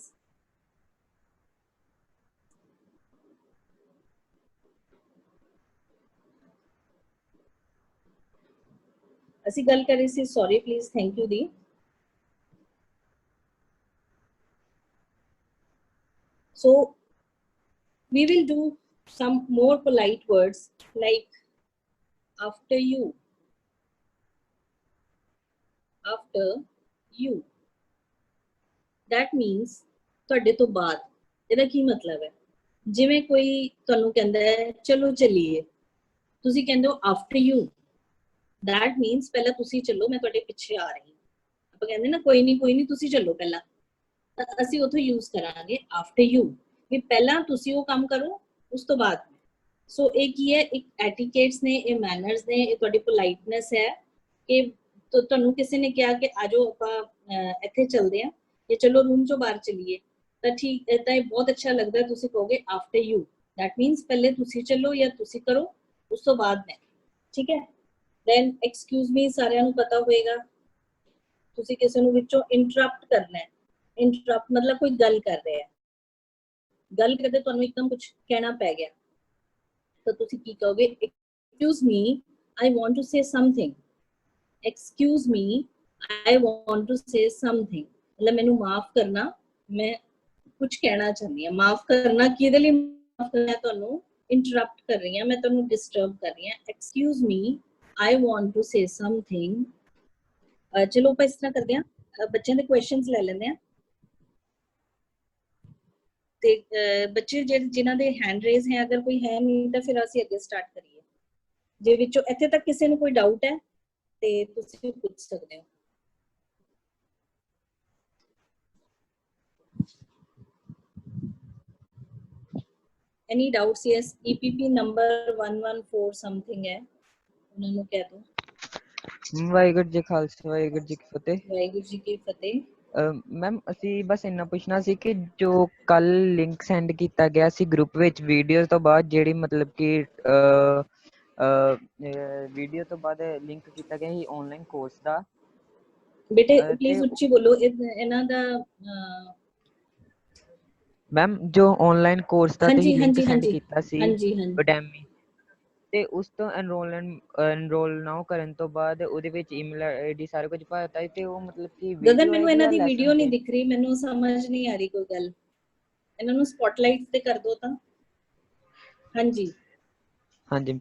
ਅਸੀਂ ਗੱਲ ਕਰ ਰਹੇ ਸੀ sorry please thank you the. So we will do some more polite words like after you, after you। That means ਤੁਹਾਡੇ ਤੋਂ ਬਾਅਦ। ਇਹਦਾ ਕੀ ਮਤਲਬ ਹੈ? ਜਿਵੇਂ ਕੋਈ ਤੁਹਾਨੂੰ ਕਹਿੰਦਾ ਹੈ ਚਲੋ ਚੱਲੀਏ, ਤੁਸੀਂ ਕਹਿੰਦੇ ਹੋ after you। That means ਪਹਿਲਾਂ ਤੁਸੀਂ ਚੱਲੋ, ਮੈਂ ਤੁਹਾਡੇ ਪਿੱਛੇ ਆ ਰਹੀ ਹਾਂ। ਆਪਾਂ ਕਹਿੰਦੇ ਨਾ ਕੋਈ ਨਹੀਂ ਤੁਸੀਂ ਚੱਲੋ ਪਹਿਲਾਂ, ਤਾਂ ਅਸੀਂ ਉੱਥੋਂ ਯੂਜ਼ ਕਰਾਂਗੇ after you ਵੀ ਪਹਿਲਾਂ ਤੁਸੀਂ ਉਹ ਕੰਮ ਕਰੋ ਉਸ ਤੋਂ ਬਾਅਦ। ਸੋ ਇਹ ਕੀ ਹੈ? ਇੱਕ ਐਟੀਕੇਟਸ ਨੇ, ਇਹ ਮੈਨਰਸ ਨੇ, ਇਹ ਤੁਹਾਡੀ ਪੋਲਾਈਟਨੈਸ ਹੈ ਕਿ ਤੁਹਾਨੂੰ ਕਿਸੇ ਨੇ ਕਿਹਾ ਕਿ ਆਜੋ ਆਪਾਂ ਇੱਥੇ ਚੱਲਦੇ ਹਾਂ ਜਾਂ ਚਲੋ ਰੂਮ ਚੋਂ ਬਾਹਰ ਚੱਲੀਏ, ਤਾਂ ਠੀਕ ਤਾਂ ਇਹ ਬਹੁਤ ਅੱਛਾ ਲੱਗਦਾ। ਤੁਸੀਂ ਕਹੋਗੇ after you। That means ਪਹਿਲੇ ਤੁਸੀਂ ਚੱਲੋ ਜਾਂ ਤੁਸੀਂ ਕਰੋ ਉਸ ਤੋਂ ਬਾਅਦ ਮੈਂ। ਠੀਕ ਹੈ? then excuse me ਸਾਰਿਆਂ ਨੂੰ ਪਤਾ ਹੋਏਗਾ ਤੁਸੀਂ ਕਿਸੇ ਨੂੰ ਵਿੱਚੋਂ ਇੰਟਰਪਟ ਕਰਨਾ ਹੈ। ਇੰਟਰਪਟ ਮਤਲਬ ਕੋਈ ਗੱਲ ਕਰ ਰਿਹਾ ਹੈ, ਗੱਲ ਕਰਦੇ ਤੁਹਾਨੂੰ ਇੱਕਦਮ ਕੁਝ ਕਹਿਣਾ ਪੈ ਗਿਆ ਤਾਂ ਤੁਸੀਂ ਕੀ ਕਹੋਗੇ? excuse me I want to say something। excuse me I want to say something ਮਤਲਬ ਮੈਨੂੰ ਮਾਫ ਕਰਨਾ, ਮੈਂ ਕੁਝ ਕਹਿਣਾ ਚਾਹੁੰਦੀ ਹਾਂ। ਮਾਫ ਕਰਨਾ ਕਿਹਦੇ ਲਈ ਮਾਫ ਕਰਨਾ? ਤੁਹਾਨੂੰ ਇੰਟਰਪਟ ਕਰ ਰਹੀ ਹਾਂ, ਮੈਂ ਤੁਹਾਨੂੰ ਡਿਸਟਰਬ ਕਰ ਰਹੀ ਹਾਂ। excuse me I want to say something। ਚਲੋ ਆਪਾਂ ਇਸ ਤਰ੍ਹਾਂ ਕਰਦੇ ਹਾਂ, ਬੱਚਿਆਂ ਦੇ ਕੁਐਸਚਨਸ ਲੈ ਲੈਂਦੇ ਹਾਂ ਤੇ ਬੱਚੇ ਜਿਨ੍ਹਾਂ ਦੇ ਹੈਂਡ ਰੇਜ਼ ਹੈ, ਅਗਰ ਕੋਈ ਹੈ ਨਹੀਂ ਤਾਂ ਫਿਰ ਅਸੀਂ ਅੱਗੇ ਸਟਾਰਟ ਕਰੀਏ। ਜੇ ਵਿੱਚੋਂ ਇੱਥੇ ਤੱਕ ਕਿਸੇ ਨੂੰ ਕੋਈ ਡਾਊਟ ਹੈ ਤੇ ਤੁਸੀਂ ਪੁੱਛ ਸਕਦੇ ਹੋ। Any doubts? Yes, EPP number 114 something ਹੈ, ਉਹਨਾਂ ਨੂੰ ਕਹਿ ਦੋ। ਵਾਹਿਗੁਰੂ ਜੀ ਖਾਲਸਾ ਵਾਹਿਗੁਰੂ ਜੀ ਕੀ ਫਤਿਹ। ਵਾਹਿਗੁਰੂ ਜੀ ਕੀ ਫਤਿਹ। ਮੈਮ ਅਸੀਂ ਬਸ ਇੰਨਾ ਪੁੱਛਣਾ ਸੀ ਕਿ ਜੋ ਕੱਲ ਲਿੰਕ ਸੈਂਡ ਕੀਤਾ ਗਿਆ ਸੀ ਗਰੁੱਪ ਵਿੱਚ ਵੀਡੀਓ ਤੋਂ ਬਾਅਦ, ਜਿਹੜੀ ਮਤਲਬ ਕਿ ਵੀਡੀਓ ਤੋਂ ਬਾਅਦ ਲਿੰਕ ਕੀਤਾ ਗਿਆ ਸੀ ਆਨਲਾਈਨ ਕੋਰਸ ਦਾ। ਬੇਟੇ ਪਲੀਜ਼ ਉੱਚੀ ਬੋਲੋ, ਇਹਨਾਂ ਦਾ ਮੈਮ ਜੋ ਆਨਲਾਈਨ ਕੋਰਸ ਦਾ ਤੁਸੀਂ ਹਾਂਜੀ ਲਿੰਕ ਹਾਂਜੀ ਸੈਂਡ ਹਾਂਜੀ ਕੀਤਾ ਸੀ ਹਾਂਜੀ ਹਾਂਜੀ Udemy ਤੇ ਉਸ ਤੋਂ ਐਨਰੋਲ ਨਾ ਕਰਨ ਤੋਂ ਬਾਅਦ ਉਹਦੇ ਵਿੱਚ ਈਮੇਲ ਆਈਡੀ ਸਾਰਾ ਕੁਝ ਪਾਤਾ ਤੇ ਉਹ ਮਤਲਬ ਕਿ ਗਗਨ ਵੀਡੀਓ ਮੈਨੂੰ ਆਏਗੀ ਇਹਨਾਂ ਜਾਂ ਦੀ ਵੀਡੀਓ ਲੈਸਨ ਨਹੀਂ ਤੇ? ਦਿਖ ਰਹੀ, ਮੈਨੂੰ ਸਮਝ ਨਹੀਂ ਆ ਰਹੀ ਕੋਈ ਗੱਲ। ਇਹਨਾਂ ਨੂੰ ਸਪੌਟਲਾਈਟ ਤੇ ਕਰ ਦੋ ਤਾਂ। ਹਾਂਜੀ ਹਾਂਜੀ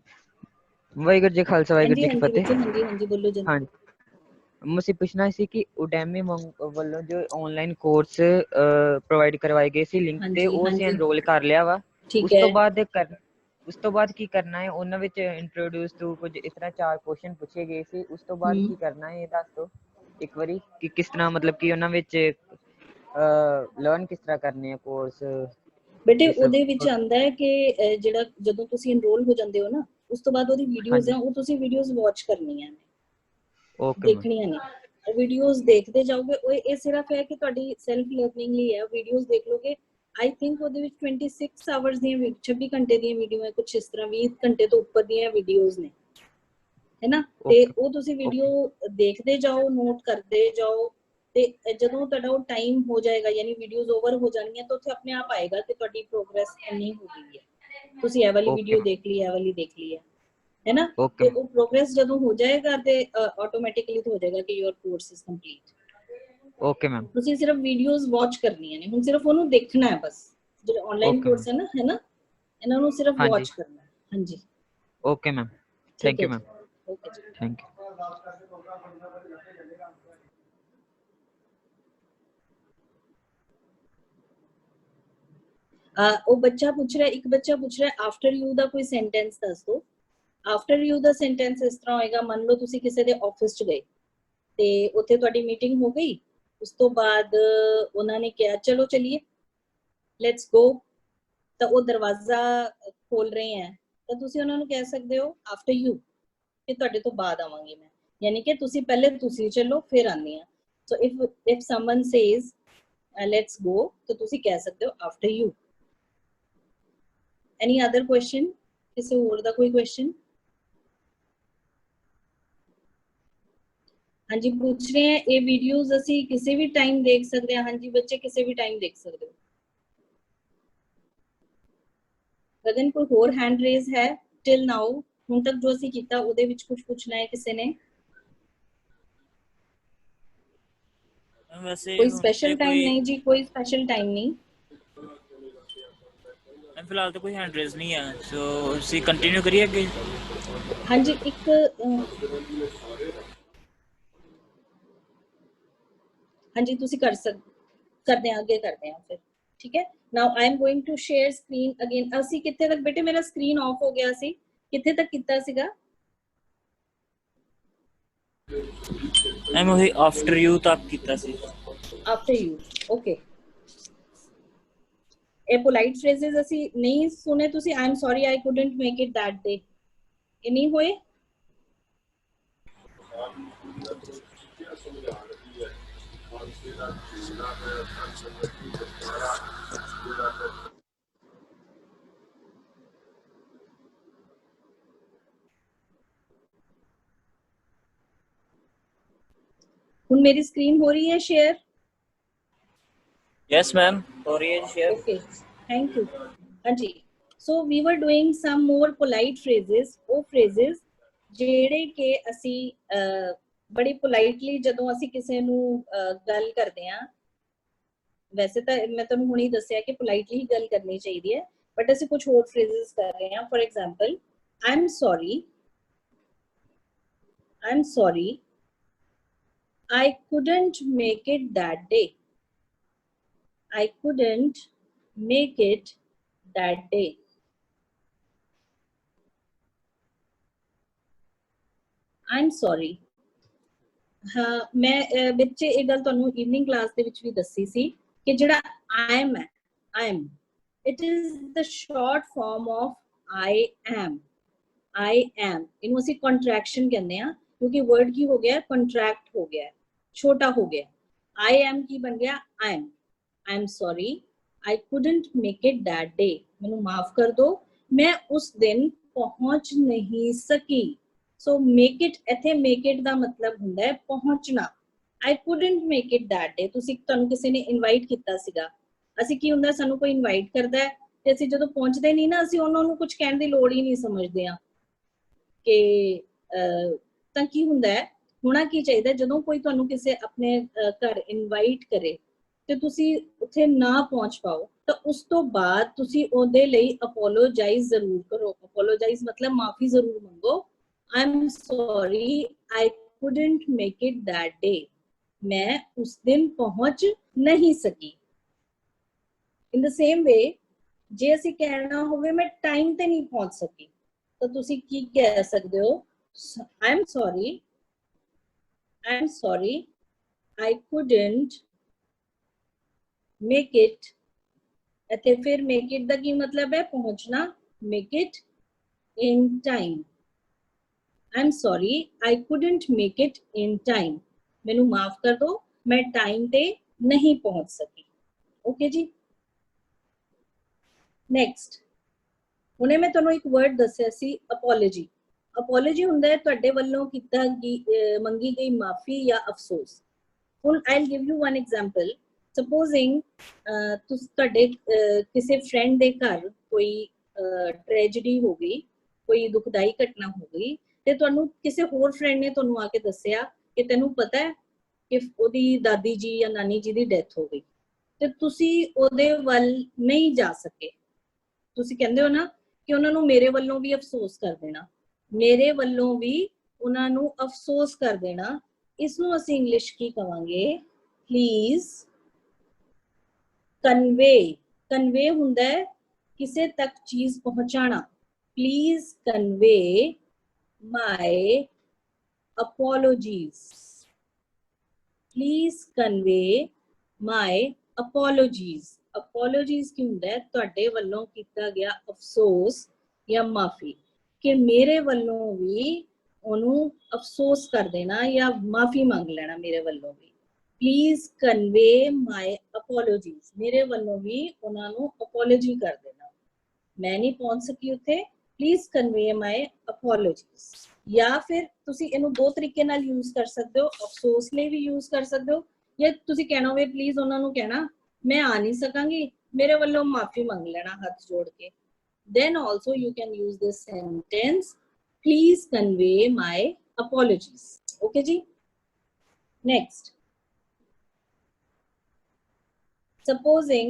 ਵਾਹਿਗੁਰੂ ਜੀ ਖਾਲਸਾ ਵਾਹਿਗੁਰੂ ਹਾਂਜੀ ਜੀ ਕੀ ਹਾਂਜੀ ਫਤਿਹ। ਬੱਚੇ, ਹਾਂਜੀ ਹਾਂਜੀ ਬੋਲੋ ਜੀ। ਹਾਂਜੀ ਮੁझे पूछना ਸੀ ਕਿ Udemy ਵੱਲੋਂ ਜੋ ਆਨਲਾਈਨ ਕੋਰਸ ਪ੍ਰੋਵਾਈਡ ਕਰਵਾਏ ਗਏ ਸੀ ਲਿੰਕ ਤੇ ਹਾਂਜੀ ਉਹ ਅਸੀਂ ਹਾਂਜੀ ਐਨਰੋਲ ਕਰ ਲਿਆ ਵਾ। ਠੀਕ ਉਸ ਤੋਂ ਹੈ। ਬਾਅਦ ਕੀ ਕਰਨਾ ਹੈ? ਉਹਨਾਂ ਵਿੱਚ ਇੰਟਰੋਡਿਊਸ ਟੂ ਕੁਝ ਇਸ ਤਰ੍ਹਾਂ 4 ਕੁਐਸਚਨ ਪੁੱਛੇ ਗਏ ਸੀ। ਉਸ ਤੋਂ ਬਾਅਦ ਕੀ ਕਰਨਾ ਹੈ ਇਹ ਦੱਸ ਦਿਓ ਇੱਕ ਵਾਰੀ ਕਿ ਕਿਸ ਤਰ੍ਹਾਂ ਮਤਲਬ ਕਿ ਉਹਨਾਂ ਵਿੱਚ ਲਰਨ ਕਿਸ ਤਰ੍ਹਾਂ ਕਰਨੇ ਆ ਕੋਰਸ। ਬੇਟੇ ਇਸ ਉਹਦੇ ਵਿੱਚ ਆਂਦਾ ਹੈ ਕਿ ਜਿਹੜਾ ਜਦੋਂ ਤੁਸੀਂ ਐਨਰੋਲ ਹੋ ਜਾਂਦੇ ਹੋ ਨਾ, ਉਸ ਤੋਂ ਬਾਅਦ ਉਹਦੀ ਵੀਡੀਓਜ਼ ਹਾਂਜੀ ਆ, ਉਹ ਤੁਸੀਂ ਵੀਡੀਓਜ਼ ਵਾਚ ਕਰਨੀਆਂ ਨੇ, ਓਕੇ ਮੈਮ ਦੇਖਣੀਆਂ ਨੇ। ਉਹ ਵੀਡੀਓਜ਼ ਦੇਖਦੇ ਜਾਓਗੇ। ਉਹ ਇਹ ਸਿਰਫ ਹੈ ਕਿ ਤੁਹਾਡੀ ਸੈਲਫ ਲਰਨਿੰਗ ਲਈ ਹੈ। ਵੀਡੀਓਜ਼ ਦੇਖ ਲੋਗੇ। ਆਈ ਥਿੰਕ ਉਹਦੇ ਵਿੱਚ 26 ਆਵਰਸ ਦੀਆਂ 26 ਘੰਟੇ ਦੀਆਂ ਵੀਡੀਓ ਹੈ, ਕੁਝ ਇਸ ਤਰ੍ਹਾਂ 20 ਘੰਟੇ ਤੋਂ ਉੱਪਰ ਦੀਆਂ ਵੀਡੀਓਜ਼ ਨੇ, ਹੈ ਨਾ। ਤੇ ਓਕੇ ਉਹ ਤੁਸੀਂ ਵੀਡੀਓ ਓਕੇ ਦੇਖਦੇ ਜਾਓ, ਨੋਟ ਕਰਦੇ ਜਾਓ, ਤੇ ਜਦੋਂ ਤੁਹਾਡਾ ਉਹ ਟਾਈਮ ਹੋ ਜਾਏਗਾ, ਯਾਨੀ ਵੀਡੀਓਜ਼ ਓਵਰ ਹੋ ਜਾਣਗੀਆਂ, ਤਾਂ ਉੱਥੇ ਆਪਣੇ ਆਪ ਆਏਗਾ ਕਿ ਤੁਹਾਡੀ ਪ੍ਰੋਗਰੈਸ ਇੰਨੀ ਹੋ ਗਈ ਹੈ, ਤੁਸੀਂ ਇਹ ਵਾਲੀ ਓਕੇ ਵੀਡੀਓ ਦੇਖ ਲਈ, ਇਹ ਵਾਲੀ ਦੇਖ ਲਈ ਹੈ ਨਾ। ਓਕੇ ਤੇ ਉਹ ਪ੍ਰੋਗਰੈਸ ਜਦੋਂ ਹੋ ਜਾਏਗਾ ਤੇ ਆਟੋਮੈਟਿਕਲੀ ਹੋ ਜਾਏਗਾ ਕਿ your course is complete. Okay ma'am ਤੁਸੀਂ ਸਿਰਫ ਵੀਡੀਓਜ਼ ਵਾਚ ਕਰਨੀਆਂ ਨੇ, ਹੁਣ ਸਿਰਫ ਉਹਨੂੰ ਦੇਖਣਾ ਹੈ ਬਸ। ਜਿਹੜਾ ਆਨਲਾਈਨ ਓਕੇ ਮੈਮ ਕੋਰਸ ਹੈ ਨਾ, ਇਹਨਾਂ ਨੂੰ ਸਿਰਫ ਹਾਂਜੀ ਵਾਚ ਕਰਨਾ ਹੈ। ਹਾਂਜੀ ਓਕੇ ਮੈਮ ਠੀਕ ਥੈਂਕ ਹੈ ਯੂ ਜੀ, ਮੈਮ ਓਕੇ ਜੀ। Thank you. ਉਹ ਬੱਚਾ ਪੁੱਛ ਰਿਹਾ, ਇੱਕ ਬੱਚਾ ਪੁੱਛ ਰਿਹਾ ਆਫਟਰ ਯੂ ਦਾ ਕੋਈ ਸੈਂਟੈਂਸ ਦੱਸ ਦਿਓ। ਆਫਟਰ ਯੂ ਦਾ ਸੈਂਟੈਂਸ ਇਸ ਤਰ੍ਹਾਂ ਹੋਏਗਾ, ਮੰਨ ਲਓ ਤੁਸੀਂ ਕਿਸੇ ਦੇ ਆਫਿਸ 'ਚ ਗਏ ਤੇ ਉੱਥੇ ਤੁਹਾਡੀ ਮੀਟਿੰਗ ਹੋ ਗਈ। ਉਸ ਤੋਂ ਬਾਅਦ ਉਹਨਾਂ ਨੇ ਕਿਹਾ ਚਲੋ ਚਲਿਏ, ਲੈਟਸ ਗੋ। ਤਾਂ ਉਹ ਦਰਵਾਜ਼ਾ ਖੋਲ ਰਹੇ ਹੈ, ਤਾਂ ਤੁਸੀਂ ਉਹਨਾਂ ਨੂੰ ਕਹਿ ਸਕਦੇ ਹੋ ਆਫਟਰ ਯੂ, ਕਿ ਤੁਹਾਡੇ ਤੋਂ ਬਾਅਦ ਆਵਾਂਗੀ ਮੈਂ, ਯਾਨੀ ਕਿ ਤੁਸੀਂ ਪਹਿਲੇ ਤੁਸੀਂ ਚੱਲੋ ਫਿਰ ਆਉਂਦੀ ਹਾਂ। ਸੋ if summon says let's go, ਤਾਂ ਤੁਸੀਂ ਕਹਿ ਸਕਦੇ ਹੋ after you. Any other question? ਕਿਸੇ ਹੋਰ ਦਾ ਕੋਈ ਕੁਐਸਚਨ? ਹਾਂਜੀ ਪੁੱਛ ਰਹੇ ਆ ਇਹ ਵੀਡੀਓਜ਼ ਅਸੀਂ ਕਿਸੇ ਵੀ ਟਾਈਮ ਦੇਖ ਸਕਦੇ ਹਾਂ? ਹਾਂਜੀ ਬੱਚੇ ਕਿਸੇ ਵੀ ਟਾਈਮ ਦੇਖ ਸਕਦੇ ਹੋ। ਗਗਨ ਕੋਈ ਹੋਰ ਹੈਂਡ ਰੇਜ਼ ਹੈ ਟਿਲ ਨਾਓ? ਹੁਣ ਤੱਕ ਜੋ ਅਸੀਂ ਕੀਤਾ ਉਹਦੇ ਵਿੱਚ ਕੁਝ ਪੁੱਛਣਾ ਹੈ ਕਿਸੇ ਨੇ? ਵੈਸੇ ਕੋਈ ਹੁਣ ਤੇ ਸਪੈਸ਼ਲ ਟਾਈਮ ਕੋਈ ਨਹੀਂ ਜੀ, ਕੋਈ ਸਪੈਸ਼ਲ ਟਾਈਮ ਨਹੀਂ। ਫਿਲਹਾਲ ਤਾਂ ਕੋਈ ਹੈਂਡ ਰੇਜ਼ ਨਹੀਂ ਹੈ, ਸੋ ਅਸੀਂ ਕੰਟੀਨਿਊ ਕਰੀਏ ਅੱਗੇ। ਹਾਂਜੀ ਇੱਕ ਹਾਂਜੀ ਤੁਸੀਂ ਕਰਦੇ ਆ, ਅੱਗੇ ਕਰਦੇ ਆ ਫਿਰ, ਠੀਕ ਹੈ। Now I am going to share screen again. ਅਸੀਂ ਕਿੱਥੇ ਤੱਕ ਬੇਟੇ, ਮੇਰਾ ਸਕਰੀਨ ਆਫ ਹੋ ਗਿਆ ਸੀ, ਕਿੱਥੇ ਤੱਕ ਕੀਤਾ ਸੀਗਾ? ਮੈਂ ਉਹੀ ਆਫਟਰ ਯੂ ਤੱਕ ਕੀਤਾ ਸੀ। After you, okay. ਇਹ ਪੋਲਾਈਟ ਫਰੇਜ਼ਸ ਅਸੀਂ ਨਹੀਂ ਸੁਣੇ ਤੁਸੀਂ? I am sorry I couldn't make it that day, ਇਹ ਨਹੀਂ ਹੋਏ? ਹੁਣ ਮੇਰੀ ਸਕਰੀਨ ਹੋ ਰਹੀ ਹੈ ਸ਼ੇਅਰ? ਯੈਸ ਮੈਮ ਹੋ ਰਹੀ ਹੈ ਜੀ ਸ਼ੇਅਰ। Okay, thank you. ਹਾਂਜੀ, so we were doing some more polite phrases. ਉਹ phrases ਜਿਹੜੇ ਕਿ ਅਸੀਂ ਬੜੀ politely ਜਦੋਂ ਅਸੀਂ ਕਿਸੇ ਨੂੰ ਗੱਲ ਕਰਦੇ ਹਾਂ, ਵੈਸੇ ਤਾਂ ਮੈਂ ਤੁਹਾਨੂੰ ਹੁਣੇ ਦੱਸਿਆ ਕਿ politely ਹੀ ਗੱਲ ਕਰਨੀ ਚਾਹੀਦੀ ਹੈ, ਬਟ ਅਸੀਂ ਕੁਝ ਹੋਰ phrases ਕਰ ਰਹੇ ਹਾਂ। For example, I'm sorry, I'm sorry, I couldn't make it that day. I couldn't make it that day. I'm sorry. ਹਾਂ ਮੈਂ ਬੱਚੇ ਇਹ ਗੱਲ ਤੁਹਾਨੂੰ ਈਵਨਿੰਗ ਕਲਾਸ ਦੇ ਵਿੱਚ ਵੀ ਦੱਸੀ ਸੀ ਕਿ ਜਿਹੜਾ I am ਹੈ, I am, it is the short form of I am. I am ਇਹਨੂੰ ਅਸੀਂ ਕੰਟਰੈਕਸ਼ਨ ਕਹਿੰਦੇ ਆ, ਕਿਉਂਕਿ ਵਰਡ ਕੀ ਹੋ ਗਿਆ? ਕੰਟਰੈਕਟ ਹੋ ਗਿਆ, ਛੋਟਾ ਹੋ ਗਿਆ। I am ਕੀ ਬਣ ਗਿਆ? I am. I am sorry, I couldn't make it that day. ਮੈਨੂੰ ਮਾਫ ਕਰ ਦੋ, ਮੈਂ ਉਸ ਦਿਨ ਪਹੁੰਚ ਨਹੀਂ ਸਕੀ। ਸੋ ਮੇਕ ਇਟ, ਇੱਥੇ ਮੇਕ ਇਟ ਦਾ ਮਤਲਬ ਹੁੰਦਾ ਹੈ ਪਹੁੰਚਣਾ। I couldn't make it that day, ਤੁਸੀਂ ਤੁਹਾਨੂੰ ਕਿਸੇ ਨੇ ਇਨਵਾਈਟ ਕੀਤਾ ਸੀਗਾ, ਅਸੀਂ ਕੀ ਹੁੰਦਾ ਸਾਨੂੰ ਕੋਈ ਇਨਵਾਈਟ ਕਰਦਾ ਹੈ ਤੇ ਅਸੀਂ ਜਦੋਂ ਪਹੁੰਚਦੇ ਨਹੀਂ ਨਾ ਅਸੀਂ ਉਹਨਾਂ ਨੂੰ ਕੁਝ ਕਹਿਣ ਦੀ ਲੋੜ ਹੀ ਨਹੀਂ ਸਮਝਦੇ ਆ ਕਿ ਤਾਂ ਕੀ ਹੁੰਦਾ ਹੈ ਹੋਣਾ ਕੀ ਚਾਹੀਦਾ ਜਦੋਂ ਕੋਈ ਤੁਹਾਨੂੰ ਕਿਸੇ ਆਪਣੇ ਘਰ ਇਨਵਾਈਟ ਕਰੇ ਤੇ ਤੁਸੀਂ ਉੱਥੇ ਨਾ ਪਹੁੰਚ ਪਾਓ ਤਾਂ ਉਸ ਤੋਂ ਬਾਅਦ ਤੁਸੀਂ ਉਹਦੇ ਲਈ ਅਪੋਲੋਜਾਈਜ਼ ਜ਼ਰੂਰ ਕਰੋ। ਅਪੋਲੋਜਾਈਜ਼ ਮਤਲਬ ਮਾਫੀ ਜ਼ਰੂਰ ਮੰਗੋ। ਆਈ am sorry I couldn't make it that day, मैं उस दिन पहुंच नहीं सकी। In the same way, जे ਅਸੀਂ ਕਹਿਣਾ ਹੋਵੇ ਮੈਂ ਟਾਈਮ ਤੇ ਨਹੀਂ ਪਹੁੰਚ ਸਕੀ ਤਾਂ ਤੁਸੀਂ ਕੀ ਕਹਿ ਸਕਦੇ ਹੋ I am sorry I couldn't make it। ਇੱਥੇ ਫਿਰ make it ਦਾ ਕੀ ਮਤਲਬ ਹੈ ਪਹੁੰਚਣਾ, make it in time। I'm sorry, I couldn't make it in time। ਮੈਨੂੰ ਮਾਫ ਕਰ ਦੋ ਮੈਂ ਟਾਈਮ ਤੇ ਨਹੀਂ ਪਹੁੰਚ ਸਕੀ। ਓਕੇ ਜੀ। ਨੈਕਸਟ ਹੁਣੇ ਮੈਂ ਤੁਹਾਨੂੰ ਇੱਕ ਵਰਡ ਦੱਸਿਆ ਸੀ apology। apology ਹੁੰਦਾ ਹੈ ਤੁਹਾਡੇ ਵੱਲੋਂ ਕੀਤਾ ਮੰਗੀ ਗਈ ਮਾਫੀ ਜਾਂ ਅਫਸੋਸ। ਹੁਣ I'll give you one example। Supposing ਤੁਹਾਡੇ ਕਿਸੇ ਫਰੈਂਡ ਦੇ ਘਰ ਕੋਈ ਟ੍ਰੈਜੇਡੀ ਹੋ ਗਈ, ਕੋਈ ਦੁਖਦਾਈ ਘਟਨਾ ਹੋ ਗਈ ਤੇ ਤੁਹਾਨੂੰ ਕਿਸੇ ਹੋਰ ਫਰੈਂਡ ਨੇ ਤੁਹਾਨੂੰ ਆ ਕੇ ਦੱਸਿਆ ਕਿ ਤੈਨੂੰ ਪਤਾ ਹੈ ਕਿ ਉਹਦੀ ਦਾਦੀ ਜੀ ਜਾਂ ਨਾਨੀ ਜੀ ਦੀ ਡੈਥ ਹੋ ਗਈ ਤੇ ਤੁਸੀਂ ਉਹਦੇ ਵੱਲ ਨਹੀਂ ਜਾ ਸਕੇ। ਤੁਸੀਂ ਕਹਿੰਦੇ ਹੋ ਨਾ ਕਿ ਉਹਨਾਂ ਨੂੰ ਮੇਰੇ ਵੱਲੋਂ ਵੀ ਅਫਸੋਸ ਕਰ ਦੇਣਾ, ਮੇਰੇ ਵੱਲੋਂ ਵੀ ਉਹਨਾਂ ਨੂੰ ਅਫਸੋਸ ਕਰ ਦੇਣਾ। ਇਸ ਨੂੰ ਅਸੀਂ ਇੰਗਲਿਸ਼ ਕੀ ਕਵਾਂਗੇ? Please convey. ਕਨਵੇ ਹੁੰਦਾ ਹੈ ਕਿਸੇ ਤੱਕ ਚੀਜ਼ ਪਹੁੰਚਾਣਾ। Please convey my apologies। Please convey my apologies। apologies ਕੀ ਹੁੰਦਾ ਹੈ? ਤੁਹਾਡੇ ਵੱਲੋਂ ਕੀਤਾ ਗਿਆ ਅਫਸੋਸ ਜਾਂ ਮਾਫੀ, ਕਿ ਮੇਰੇ ਵੱਲੋਂ ਵੀ ਉਹਨੂੰ ਅਫਸੋਸ ਕਰ ਦੇਣਾ ਜਾਂ ਮਾਫੀ ਮੰਗ ਲੈਣਾ ਮੇਰੇ ਵੱਲੋਂ ਵੀ। Please convey my apologies। ਮੇਰੇ ਵੱਲੋਂ ਵੀ ਉਹਨਾਂ ਨੂੰ ਅਪੋਲੋਜੀ ਕਰ ਦੇਣਾ। ਮੈਂ ਨਹੀਂ ਪਹੁੰਚ ਸਕੀ ਉੱਥੇ, Please convey my apologies। ਜਾਂ ਫਿਰ ਤੁਸੀਂ ਇਹਨੂੰ ਦੋ ਤਰੀਕੇ ਨਾਲ ਯੂਜ਼ ਕਰ ਸਕਦੇ ਹੋ। ਅਫਸੋਸ ਲਈ ਵੀ ਯੂਜ਼ ਕਰ ਸਕਦੇ ਹੋ ਜਾਂ ਤੁਸੀਂ ਕਹਿਣਾ ਹੋਵੇ ਪਲੀਜ਼ ਉਹਨਾਂ ਨੂੰ ਕਹਿਣਾ ਮੈਂ ਆ ਨਹੀਂ ਸਕਾਂਗੀ, ਮੇਰੇ ਵੱਲੋਂ ਮਾਫੀ ਮੰਗ ਲੈਣਾ ਹੱਥ ਜੋੜ ਕੇ। Then also you can use this sentence, please convey my apologies। Okay ਜੀ। Next, supposing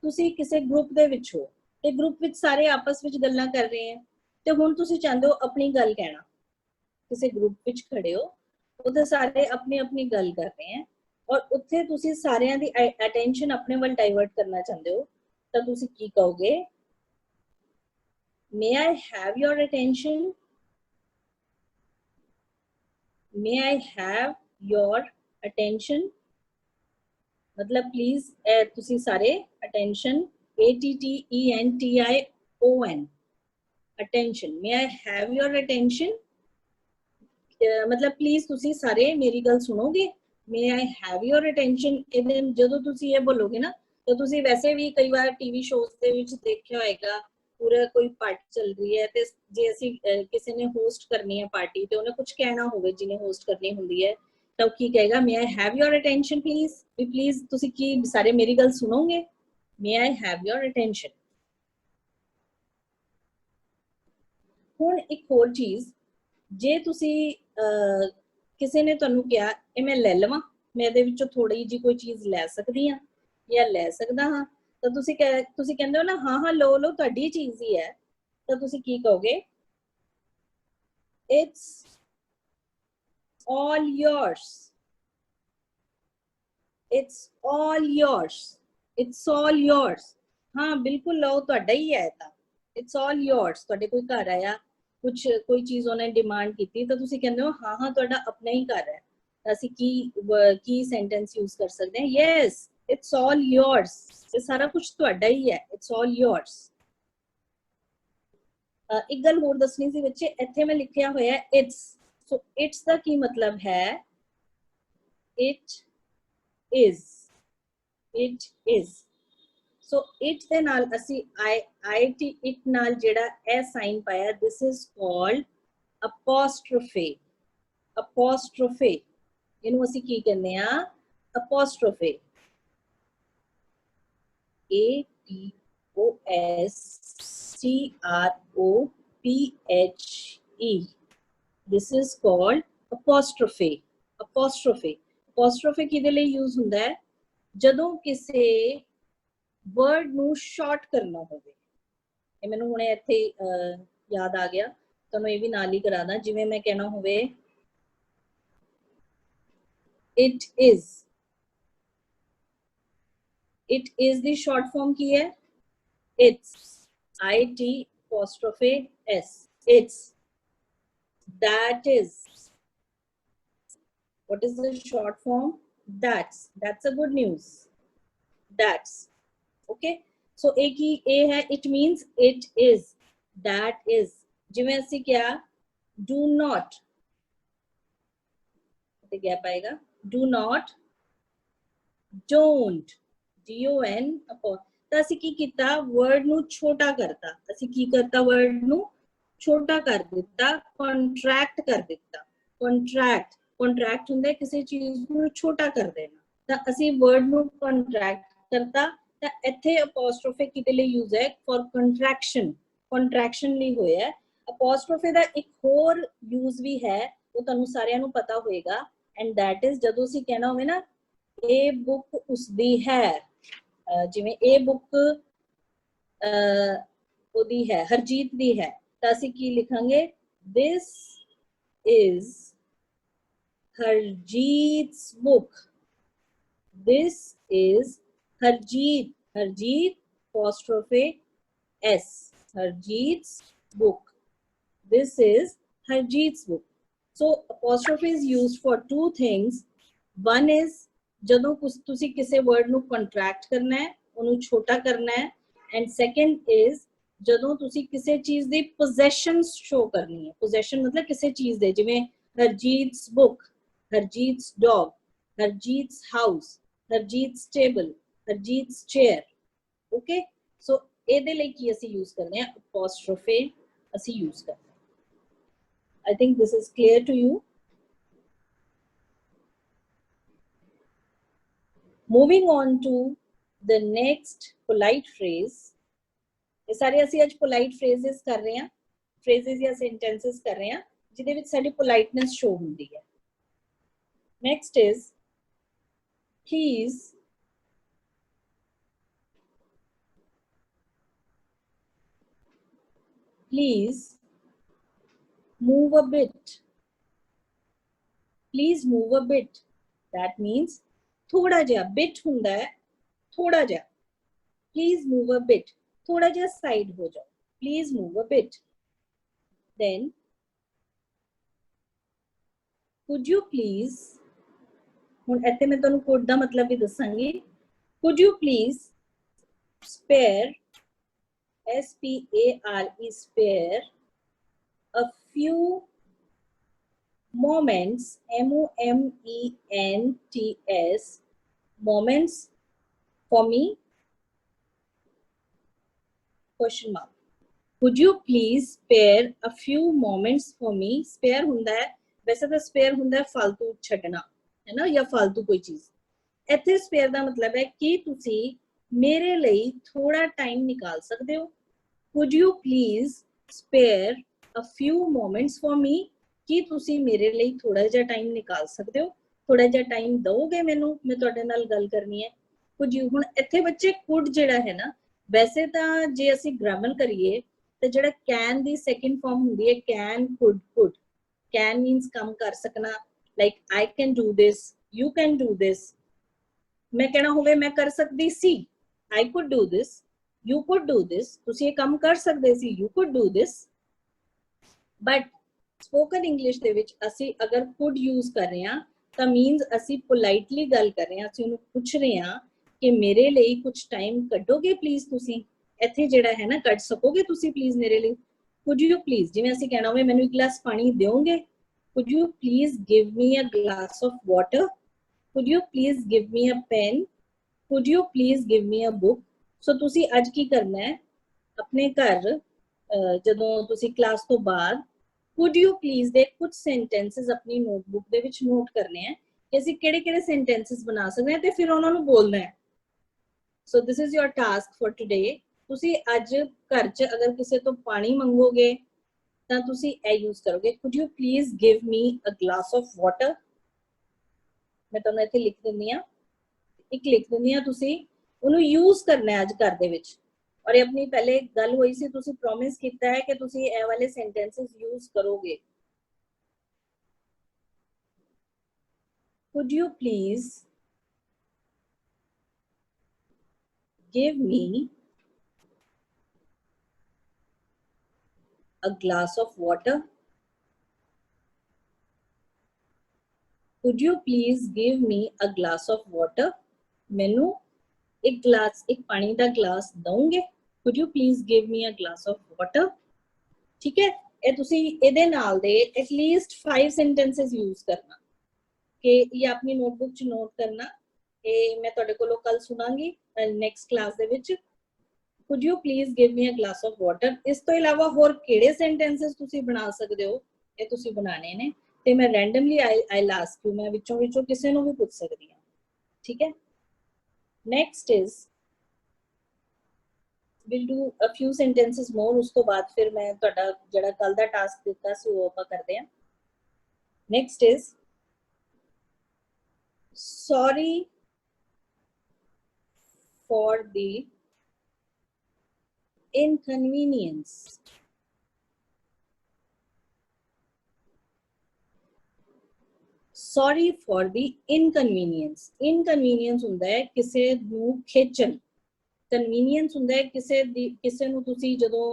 ਤੁਸੀਂ ਕਿਸੇ ਗਰੁੱਪ ਦੇ ਵਿੱਚ ਹੋ ਤੇ ਗਰੁੱਪ ਵਿੱਚ ਸਾਰੇ ਆਪਸ ਵਿੱਚ ਗੱਲਾਂ ਕਰ ਰਹੇ ਹੈ ਤੇ ਹੁਣ ਤੁਸੀਂ ਚਾਹੁੰਦੇ ਹੋ ਆਪਣੀ ਗੱਲ ਕਹਿਣਾ। ਕਿਸੇ ਗਰੁੱਪ ਵਿੱਚ ਖੜੇ ਹੋ ਉੱਥੇ ਸਾਰੇ ਆਪਣੀ ਆਪਣੀ ਗੱਲ ਕਰ ਰਹੇ ਹੈ ਔਰ ਉੱਥੇ ਤੁਸੀਂ ਸਾਰਿਆਂ ਦੀ ਅਟੈਂਸ਼ਨ ਆਪਣੇ ਵੱਲ ਡਾਇਵਰਟ ਕਰਨਾ ਚਾਹੁੰਦੇ ਹੋ ਤਾਂ ਤੁਸੀਂ ਕੀ ਕਹੋਗੇ? May I have your attention? May I have your attention? मतलब प्लीज ਤੁਸੀਂ ਸਾਰੇ attention ATTENTION attention। May I have your attention? मतलब प्लीज ਤੁਸੀਂ ਸਾਰੇ ਮੇਰੀ ਗੱਲ ਸੁਣੋਗੇ। May I have your attention? ਇਹਦੇ ਜਦੋਂ ਤੁਸੀਂ ਇਹ ਬੋਲੋਗੇ ਨਾ ਤਾਂ ਤੁਸੀਂ ਵੈਸੇ ਵੀ ਕਈ ਵਾਰ ਟੀਵੀ ਸ਼ੋਜ਼ ਦੇ ਵਿੱਚ ਦੇਖਿਆ ਹੋਏਗਾ ਪੂਰਾ ਕੋਈ ਪਾਰਟੀ ਚੱਲ ਰਹੀ ਹੈ ਤੇ ਜੇ ਅਸੀਂ ਕਿਸੇ ਨੇ ਹੋਸਟ ਕਰਨੀ ਹੈ ਪਾਰਟੀ ਤੇ ਉਹਨੇ ਕੁਝ ਕਹਿਣਾ ਹੋਵੇ ਜਿਹਨੇ ਹੋਸਟ ਕਰਨੀ ਹੁੰਦੀ ਹੈ ਤਾਂ ਕੀ ਕਹੇਗਾ? May I have your attention please? ਵੀ ਪਲੀਜ਼ ਤੁਸੀਂ ਕੀ ਸਾਰੇ ਮੇਰੀ ਗੱਲ ਸੁਣੋਗੇ? May I have your attention? ਹੁਣ ਇੱਕ ਹੋਰ ਚੀਜ਼, ਜੇ ਤੁਸੀਂ ਕਿਸੇ ਨੇ ਤੁਹਾਨੂੰ ਕਿਹਾ ਇਹ ਮੈਂ ਲੈ ਲਵਾਂ, ਮੈਂ ਇਹਦੇ ਵਿੱਚੋਂ ਥੋੜੀ ਜਿਹੀ ਕੋਈ ਚੀਜ਼ ਲੈ ਸਕਦੀ ਹਾਂ ਜਾਂ ਲੈ ਸਕਦਾ ਹਾਂ ਤਾਂ ਤੁਸੀਂ ਕਹਿੰਦੇ ਹੋ ਨਾ ਹਾਂ ਹਾਂ ਲਓ ਲਓ ਤੁਹਾਡੀ ਚੀਜ਼ ਹੀ ਹੈ ਤਾਂ ਤੁਸੀਂ ਕੀ ਕਹੋਗੇ? It's all yours। It's all yours। It's all yours। हाँ बिल्कुल लो ਤੁਹਾਡਾ ਹੀ ਹੈ ਤਾਂ It's all yours। ਤੁਹਾਡੇ ਕੋਈ ਘਰ ਆਇਆ ਕੋਈ ਚੀਜ਼ ਉਹਨੇ ਡਿਮਾਂਡ ਕੀਤੀ ਤਾਂ ਤੁਸੀਂ ਕਹਿੰਦੇ ਹੋ ਹਾਂ ਹਾਂ ਤੁਹਾਡਾ ਆਪਣਾ ਹੀ ਘਰ ਹੈ ਤਾਂ ਅਸੀਂ ਕੀ ਸੈਂਟੈਂਸ ਯੂਜ਼ ਕਰ ਸਕਦੇ ਹਾਂ? Yes, it's all yours। ਇਹ ਸਾਰਾ ਕੁਝ ਤੁਹਾਡਾ ਹੀ ਹੈ। It's all yours। ਇੱਕ ਗੱਲ ਹੋਰ ਦੱਸਣੀ ਸੀ ਬੱਚੇ, ਇੱਥੇ ਮੈਂ ਲਿਖਿਆ ਹੋਇਆ it's। So it's ਦਾ ਕੀ ਮਤਲਬ ਹੈ? It is। It is। So it ਦੇ ਨਾਲ ਅਸੀਂ it ਨਾਲ ਜਿਹੜਾ ਇਹ ਸਾਈਨ ਪਾਇਆ, this is called apostrophe। apostrophe ਇਹਨੂੰ ਅਸੀਂ ਕੀ ਕਹਿੰਦੇ ਆ? apostrophe। APOSTROPHE. This is called apostrophe. Apostrophe. Apostrophe ਕਿਹਦੇ ਲਈ यूज ਹੁੰਦਾ ਹੈ? ਜਦੋਂ ਕਿਸੇ word ਨੂੰ short ਕਰਨਾ ਹੋਵੇ। ਇਹ ਮੈਨੂੰ ਹੁਣੇ ਇੱਥੇ ਯਾਦ ਆ ਗਿਆ, ਤੁਹਾਨੂੰ ਇਹ ਵੀ ਨਾਲ ਹੀ ਕਰਾ ਦਾਂ। ਜਿਵੇਂ ਮੈਂ ਕਹਿਣਾ ਹੋਵੇ it is, it is the short form ਕੀ ਹੈ? It's, IT''S, it's. That is, what is the short form? That's a good news. That's okay. So एक ही A है, it means it is, that is. जिਵੇਂ ਅਸੀਂ क्या do not, ਤੇ gap आएगा, do not, don't, DON upon। ਤਾਂ ਅਸੀਂ ਕੀ ਕੀਤਾ? word ਨੂੰ ਛੋਟਾ ਕਰਤਾ। ਅਸੀਂ ਕੀ ਕਰਤਾ? word ਨੂੰ ਛੋਟਾ ਕਰ ਦਿੱਤਾ, contract ਕਰ ਦਿੱਤਾ। contract ਹੁੰਦਾ ਹੈ ਕਿਸੇ ਚੀਜ਼ ਨੂੰ ਛੋਟਾ ਕਰ ਦੇਣਾ। ਤਾਂ ਅਸੀਂ word ਨੂੰ contract ਕਰਤਾ। ਤਾਂ ਇੱਥੇ apostrophe ਕਿਹਦੇ ਲਈ यूज ਹੈ? for contraction ਲਈ ਹੋਇਆ। apostrophe ਦਾ ਇੱਕ ਹੋਰ यूज ਵੀ ਹੈ, ਉਹ ਤੁਹਾਨੂੰ ਸਾਰਿਆਂ ਨੂੰ ਪਤਾ ਹੋਏਗਾ, and that is ਜਦੋਂ ਅਸੀਂ ਕਹਿਣਾ ਹੋਵੇ ਨਾ ਇਹ ਬੁੱਕ ਉਸਦੀ ਹੈ। ਜਿਵੇਂ ਇਹ ਬੁੱਕ ਉਹਦੀ ਹੈ, ਹਰਜੀਤ ਦੀ ਹੈ, ਤਾਂ ਅਸੀਂ ਕੀ ਲਿਖਾਂਗੇ? this is Harjeet's book. This is Harjeet apostrophe S, Harjeet's book. This is Harjeet's book. So apostrophe is used for two things. One is ਜਦੋਂ ਤੁਸੀਂ ਕਿਸੇ word ਨੂੰ contract ਕਰਨਾ ਹੈ, ਉਹਨੂੰ ਛੋਟਾ ਕਰਨਾ ਹੈ, and second is ਜਦੋਂ ਤੁਸੀਂ ਕਿਸੇ ਚੀਜ਼ ਦੀ possessions show ਕਰਨੀ ਹੈ। possession ਮਤਲਬ ਕਿਸੇ ਚੀਜ਼ ਦੇ, ਜਿਵੇਂ Harjeet's book, Harjeet's dog, Harjeet's house, Harjeet's table, Harjeet's chair. Okay, so ਇਹਦੇ ਲਈ ਕੀ ਅਸੀਂ use ਕਰਨੇ ਆ? apostrophe ਅਸੀਂ use ਕਰਨੇ ਆ। I think this is clear to you. Moving on to the next polite phrase. ਇਹ ਸਾਰੇ ਅਸੀਂ ਅੱਜ polite phrases ਕਰ ਰਹੇ ਹਾਂ, phrases ਜਾਂ sentences ਕਰ ਰਹੇ ਹਾਂ ਜਿਹਦੇ ਵਿੱਚ ਸਾਡੀ politeness show ਹੁੰਦੀ ਹੈ। Next is please, please move a bit. Please move a bit. That means थोड़ा जिहा, bit ਹੁੰਦਾ है थोड़ा जिहा। Please move a bit, थोड़ा जिहा side हो जाओ। Please move a bit. Then could you please, ਹੁਣ ਇੱਥੇ ਮੈਂ ਤੁਹਾਨੂੰ could ਦਾ ਮਤਲਬ ਵੀ ਦੱਸਾਂਗੀ। Could you please spare, SPARE, spare a few moments, MOMENTS, moments for me? Question mark. Could you please spare a few moments for me? Spare ਹੁੰਦਾ ਹੈ, ਵੈਸੇ ਤਾਂ spare ਹੁੰਦਾ ਹੈ ਫालतू ਛੱਡਣਾ, है ना, या फालतू कोई चीज। ਇੱਥੇ spare ਦਾ ਮਤਲਬ ਹੈ ਕਿ ਤੁਸੀਂ ਮੇਰੇ ਲਈ ਥੋੜਾ ਟਾਈਮ ਨਿਕਾਲ ਸਕਦੇ ਹੋ। Could you please spare a few moments for me? ਕੀ ਤੁਸੀਂ ਮੇਰੇ ਲਈ ਥੋੜਾ ਜਿਹਾ ਟਾਈਮ ਨਿਕਾਲ ਸਕਦੇ ਹੋ? ਥੋੜਾ ਜਿਹਾ ਟਾਈਮ ਦਿਓਗੇ ਮੈਨੂੰ, ਮੈਂ ਤੁਹਾਡੇ ਨਾਲ ਗੱਲ ਕਰਨੀ ਹੈ। Could you, ਹੁਣ ਇੱਥੇ ਬੱਚੇ could ਜਿਹੜਾ ਹੈ ਨਾ, ਵੈਸੇ ਤਾਂ ਜੇ ਅਸੀਂ ਗ੍ਰਾਮਰ ਕਰੀਏ ਤਾਂ ਜਿਹੜਾ can ਦੀ ਸੈਕਿੰਡ ਫਾਰਮ ਹੁੰਦੀ ਹੈ can, could। can means ਕੰਮ ਕਰ ਸਕਣਾ, like I can do this, you can do this। ਮੈਂ ਕਹਿਣਾ ਹੋਵੇ ਮੈਂ ਕਰ ਸਕਦੀ ਸੀ, I could do this, you could do this। ਤੁਸੀਂ ਇਹ ਕੰਮ ਕਰ ਸਕਦੇ ਸੀ, you could do this। But spoken English ਦੇ ਵਿੱਚ ਅਸੀਂ ਅਗਰ could use ਕਰ ਰਹੇ ਹਾਂ ਤਾਂ means ਅਸੀਂ politely ਗੱਲ ਕਰ ਰਹੇ ਹਾਂ, ਅਸੀਂ ਉਹਨੂੰ ਪੁੱਛ ਰਹੇ ਹਾਂ ਕਿ ਮੇਰੇ ਲਈ ਕੁਝ ਟਾਈਮ ਕੱਢੋਗੇ ਪਲੀਜ਼? ਤੁਸੀਂ ਇੱਥੇ ਜਿਹੜਾ ਹੈ ਨਾ, ਕੱਢ ਸਕੋਗੇ ਤੁਸੀਂ ਪਲੀਜ਼ ਮੇਰੇ ਲਈ? Could you please, ਜਿਵੇਂ ਅਸੀਂ ਕਹਿਣਾ ਹੋਵੇ ਮੈਨੂੰ ਇੱਕ ਗਲਾਸ ਪਾਣੀ ਦਿਓਗੇ? Could you please give me a glass of water? Could you please give me a pen? Could you please give me a book? So ਤੁਸੀਂ ਅੱਜ ਕੀ ਕਰਨਾ ਹੈ, ਆਪਣੇ ਘਰ ਜਦੋਂ ਤੁਸੀਂ ਕਲਾਸ ਤੋਂ ਬਾਅਦ could you please ਦੇ ਕੁਝ sentences ਆਪਣੀ ਨੋਟਬੁੱਕ ਦੇ ਵਿੱਚ ਨੋਟ ਕਰਨੇ ਆ ਕਿ ਅਸੀਂ ਕਿਹੜੇ-ਕਿਹੜੇ sentences ਬਣਾ ਸਕਦੇ ਹਾਂ ਤੇ ਫਿਰ ਉਹਨਾਂ ਨੂੰ ਬੋਲਣਾ ਹੈ। So this is your task for today. ਤੁਸੀਂ ਅੱਜ ਘਰ 'ਚ ਅਗਰ ਕਿਸੇ ਤੋਂ ਪਾਣੀ ਮੰਗੋਗੇ ਤਾਂ ਤੁਸੀਂ ਇਹ ਯੂਜ਼ ਕਰੋਗੇ, could you please give me a glass of water? ਮੈਂ ਤੁਹਾਨੂੰ ਇੱਥੇ ਲਿਖ ਦਿੰਦੀ ਆ, ਇੱਕ ਲਿਖ ਦਿੰਦੀ ਆ, ਤੁਸੀਂ ਉਹਨੂੰ ਯੂਜ਼ ਕਰਨਾ ਹੈ ਅੱਜ ਘਰ ਦੇ ਵਿੱਚ। ਔਰ ਇਹ ਆਪਣੀ ਪਹਿਲੇ ਗੱਲ ਹੋਈ ਸੀ, ਤੁਸੀਂ ਪ੍ਰੋਮਿਸ ਕੀਤਾ ਹੈ ਕਿ ਤੁਸੀਂ ਇਹ ਵਾਲੇ ਸੈਂਟੈਂਸਸ ਯੂਜ਼ ਕਰੋਗੇ। Could you please give me a glass of water? Could you please give me a glass of water? मैनू एक ग्लास, एक पानी का ग्लास दोगे? Could you please give me a glass of water? ठीक है, ये तुसी इहदे नाल दे at least 5 sentences use करना कि ये अपनी नोटबुक च नोट करना। ये मैं तुहाडे कोलों कल सुनांगी नेक्स्ट क्लास दे विच। Could you please give me a glass of water? इस तो इलावा होर किहड़े sentences तुसी बना सकदे हो, ये तुसी बनाने ने ते मैं randomly I'll ask you, मैं विचों विचों किसी नूं भी पूछ सकदी हां। ठीक है, next is we'll do a few sentences more, उस तो बाद फिर मैं तुहाडा जिहड़ा कल दा टास्क दित्ता सी वो आपां करदे हां। next is sorry for the inconvenience. Sorry for the inconvenience. Inconvenience ਹੁੰਦਾ ਹੈ ਕਿਸੇ ਨੂੰ ਖੇਚਣ, convenience ਹੁੰਦਾ ਹੈ ਕਿਸੇ ਨੂੰ ਤੁਸੀਂ ਜਦੋਂ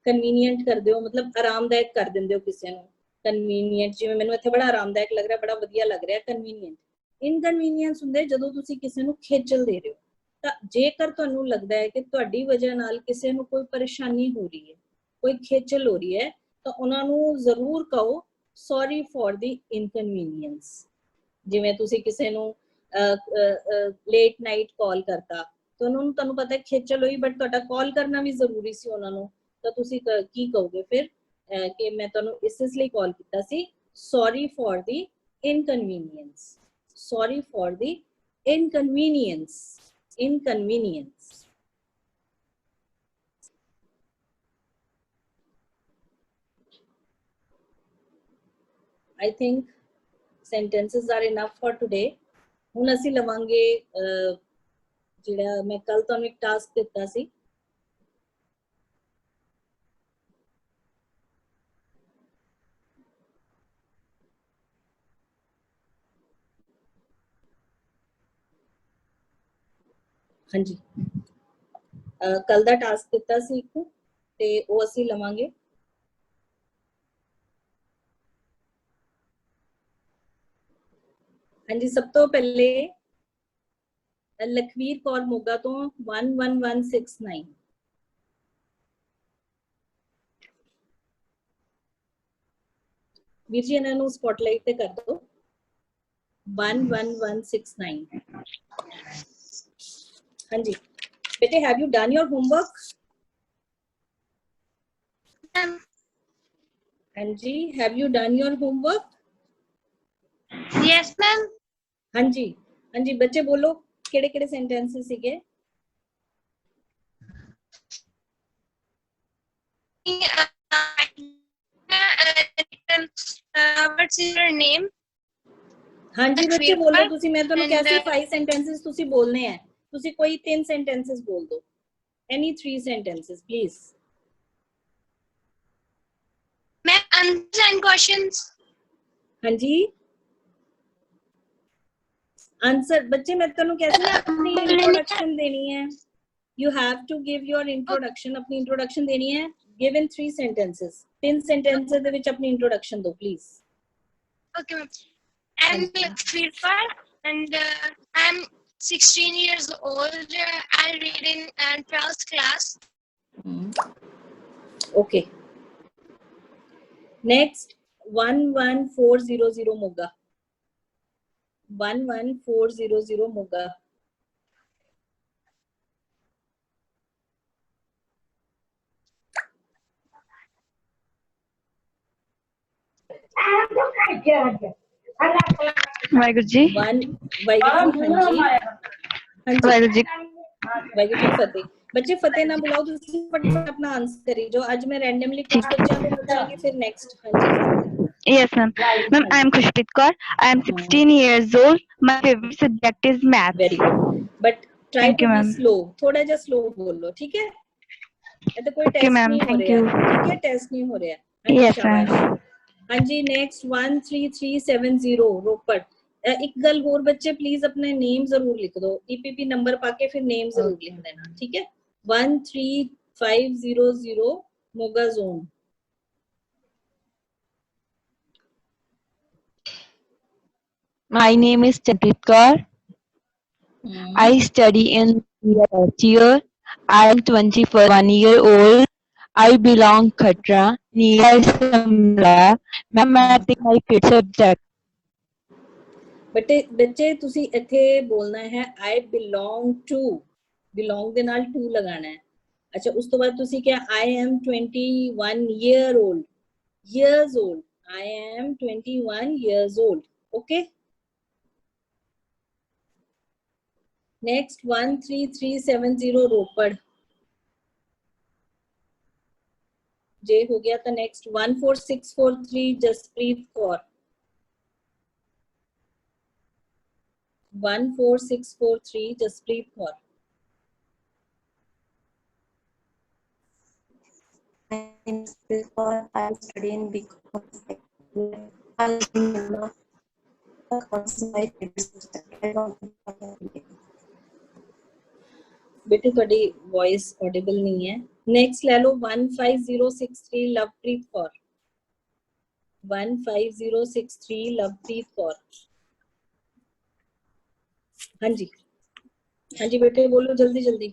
convenient ਕਰਦੇ ਹੋ, ਮਤਲਬ ਆਰਾਮਦਾਇਕ ਕਰ ਦਿੰਦੇ ਹੋ ਕਿਸੇ ਨੂੰ। convenient ਜਿਵੇਂ ਮੈਨੂੰ ਇੱਥੇ ਬੜਾ ਆਰਾਮਦਾਇਕ ਲੱਗ ਰਿਹਾ, ਬੜਾ ਵਧੀਆ ਲੱਗ ਰਿਹਾ, convenient। inconvenience ਹੁੰਦਾ ਹੈ ਜਦੋਂ ਤੁਸੀਂ ਕਿਸੇ ਨੂੰ ਖੇਚਲ ਦੇ ਰਹੇ ਹੋ। ਤਾਂ ਜੇਕਰ ਤੁਹਾਨੂੰ ਲੱਗਦਾ ਹੈ ਕਿ ਤੁਹਾਡੀ ਵਜ੍ਹਾ ਨਾਲ ਕਿਸੇ ਨੂੰ ਕੋਈ ਪਰੇਸ਼ਾਨੀ ਹੋ ਰਹੀ ਹੈ, ਕੋਈ ਖੇਚਲ ਹੋ ਰਹੀ ਹੈ, ਤਾਂ ਉਹਨਾਂ ਨੂੰ ਜ਼ਰੂਰ ਕਹੋ sorry for the inconvenience। ਜਿਵੇਂ ਤੁਸੀਂ ਕਿਸੇ ਨੂੰ ਲੇਟ ਨਾਈਟ ਕਾਲ ਕਰਤਾ, ਤੁਹਾਨੂੰ ਪਤਾ ਹੈ ਖੇਚਲ ਹੋਈ, ਬਟ ਤੁਹਾਡਾ ਕਾਲ ਕਰਨਾ ਵੀ ਜ਼ਰੂਰੀ ਸੀ ਉਹਨਾਂ ਨੂੰ, ਤਾਂ ਤੁਸੀਂ ਕੀ ਕਹੋਗੇ ਫਿਰ ਕਿ ਮੈਂ ਤੁਹਾਨੂੰ ਇਸ ਲਈ ਕਾਲ ਕੀਤਾ ਸੀ, sorry for the inconvenience। sorry for the inconvenience। inconvenience। I think sentences are enough for today। ਹੁਣ ਅਸੀਂ ਲਵਾਂਗੇ ਜਿਹੜਾ ਮੈਂ ਕੱਲ ਤੁਹਾਨੂੰ ਇੱਕ ਟਾਸਕ ਦਿੱਤਾ ਸੀ, ਹਾਂਜੀ ਕੱਲ ਦਾ ਟਾਸਕ ਦਿੱਤਾ ਸੀ ਇੱਕ, ਤੇ ਉਹ ਅਸੀਂ ਲਵਾਂਗੇ। ਹਾਂਜੀ, ਸਭ ਤੋਂ ਪਹਿਲੇ ਲਖਵੀਰ ਕੌਰ ਮੋਗਾ ਤੋਂ 11169। ਵੀਰ ਜੀ ਇਹਨਾਂ ਨੂੰ ਸਪੌਟਲਾਈਟ ਤੇ ਕਰ ਦਿਓ। 11169। ਹਾਂਜੀ ਬੇਟੇ, have you done your homework? ਹਾਂਜੀ, have you done your homework? Yes, ma'am. ਹਾਂਜੀ ਹਾਂਜੀ ਬੱਚੇ ਬੋਲੋ ਕਿਹੜੇ ਕਿਹੜੇ ਸੈਂਟੈਂਸਸ ਸੀਗੇ? What's your name? ਹਾਂਜੀ ਬੱਚੇ ਬੋਲੋ ਤੁਸੀਂ, ਮੈਂ ਤੁਹਾਨੂੰ ਕਿਹਾ ਸੀ 5 ਸੈਂਟੈਂਸਸ ਤੁਸੀਂ ਬੋਲਨੇ ਹੈ, ਤੁਸੀਂ ਕੋਈ 3 ਸੈਂਟੈਂਸਸ ਬੋਲ ਦਿਓ। any 3 sentences please। मैं understand questions। ਹਾਂਜੀ आंसर बच्चे मैं ਤੁਹਾਨੂੰ कैसे ना अपनी इंट्रोडक्शन देनी है, you have to give your introduction, अपनी इंट्रोडक्शन देनी है। give in 3 sentences, 3 sentences ਦੇ ਵਿੱਚ अपनी introduction दो please। Okay, ma'am. I'm Lakshmi Kaur and I'm 16 years old। I read in 12th class। okay, next 11400 Moga। 11400 Moga। Waheguru ji. Waheguru ji. ਹਾਂਜੀ ਵਾਹਿਗੁਰੂ ਜੀ। ਵਾਹਿਗੁਰੂ ਜੀ ਕੀ ਫਤਿਹ। ਬੱਚੇ ਫਤਿਹ ਨਾ ਬੁਲਾਓ, ਤੁਸੀਂ ਫਟਾਫਟ ਆਪਣਾ ਆਨਸਰ ਕਰੀ ਜੋ। ਅੱਜ ਮੈਂ ਰੈਂਡਮਲੀ ਕੁਝ ਬੱਚਿਆਂ ਤੋਂ ਪੁੱਛਾਂਗੀ, ਫਿਰ ਨੈਕਸਟ। ਹਾਂਜੀ Yes, ma'am. Ma'am, I am Khushpreet Kaur. I am 16 years old. My favorite subject is math. Very good, but try Thank to you, be ma'am. Slow, थोड़ा जा स्लो बोल लो, ठीक है? ये तो कोई Okay, टेस्ट ma'am. नहीं हो Thank रहा, you. ठीक है? टेस्ट नहीं हो रहा। हाँ जी, Yes, शाबाश। ma'am. हाँ जी, नेक्स्ट 13370 रोपड़। एक गल होर बच्चे, प्लीज अपने नेम जरूर लिख दो, ईपीपी नंबर पाके फिर नेम जरूर लिख देना, ठीक है? 13500 Moga zone. My name is Chankit Kaur. I study in third year. I am 21 year old. I belong Khatra, near Samla. Mathematics my favorite subject. बच्चे ਤੁਸੀਂ ਇੱਥੇ ਬੋਲਣਾ ਹੈ I belong to, belong ਦੇ ਨਾਲ to ਲਗਾਣਾ ਹੈ। ਅੱਛਾ, ਉਸ ਤੋਂ ਬਾਅਦ ਤੁਸੀਂ ਕਿਹਾ I am 21 year old, years old, I am 21 years old, okay? Next 13370 रोपड़, जे हो गया था। Next 14643 Jaspreet Kaur, 14643 Jaspreet Kaur. I study in BCom. बेटे ਤੁਹਾਡੀ वॉइस ऑडिबल नहीं है। नेक्स्ट ले लो 15063 लवप्रीत कौर, 15063 लवप्रीत कौर। हाँ जी, हाँ जी बेटे बोलो जल्दी जल्दी।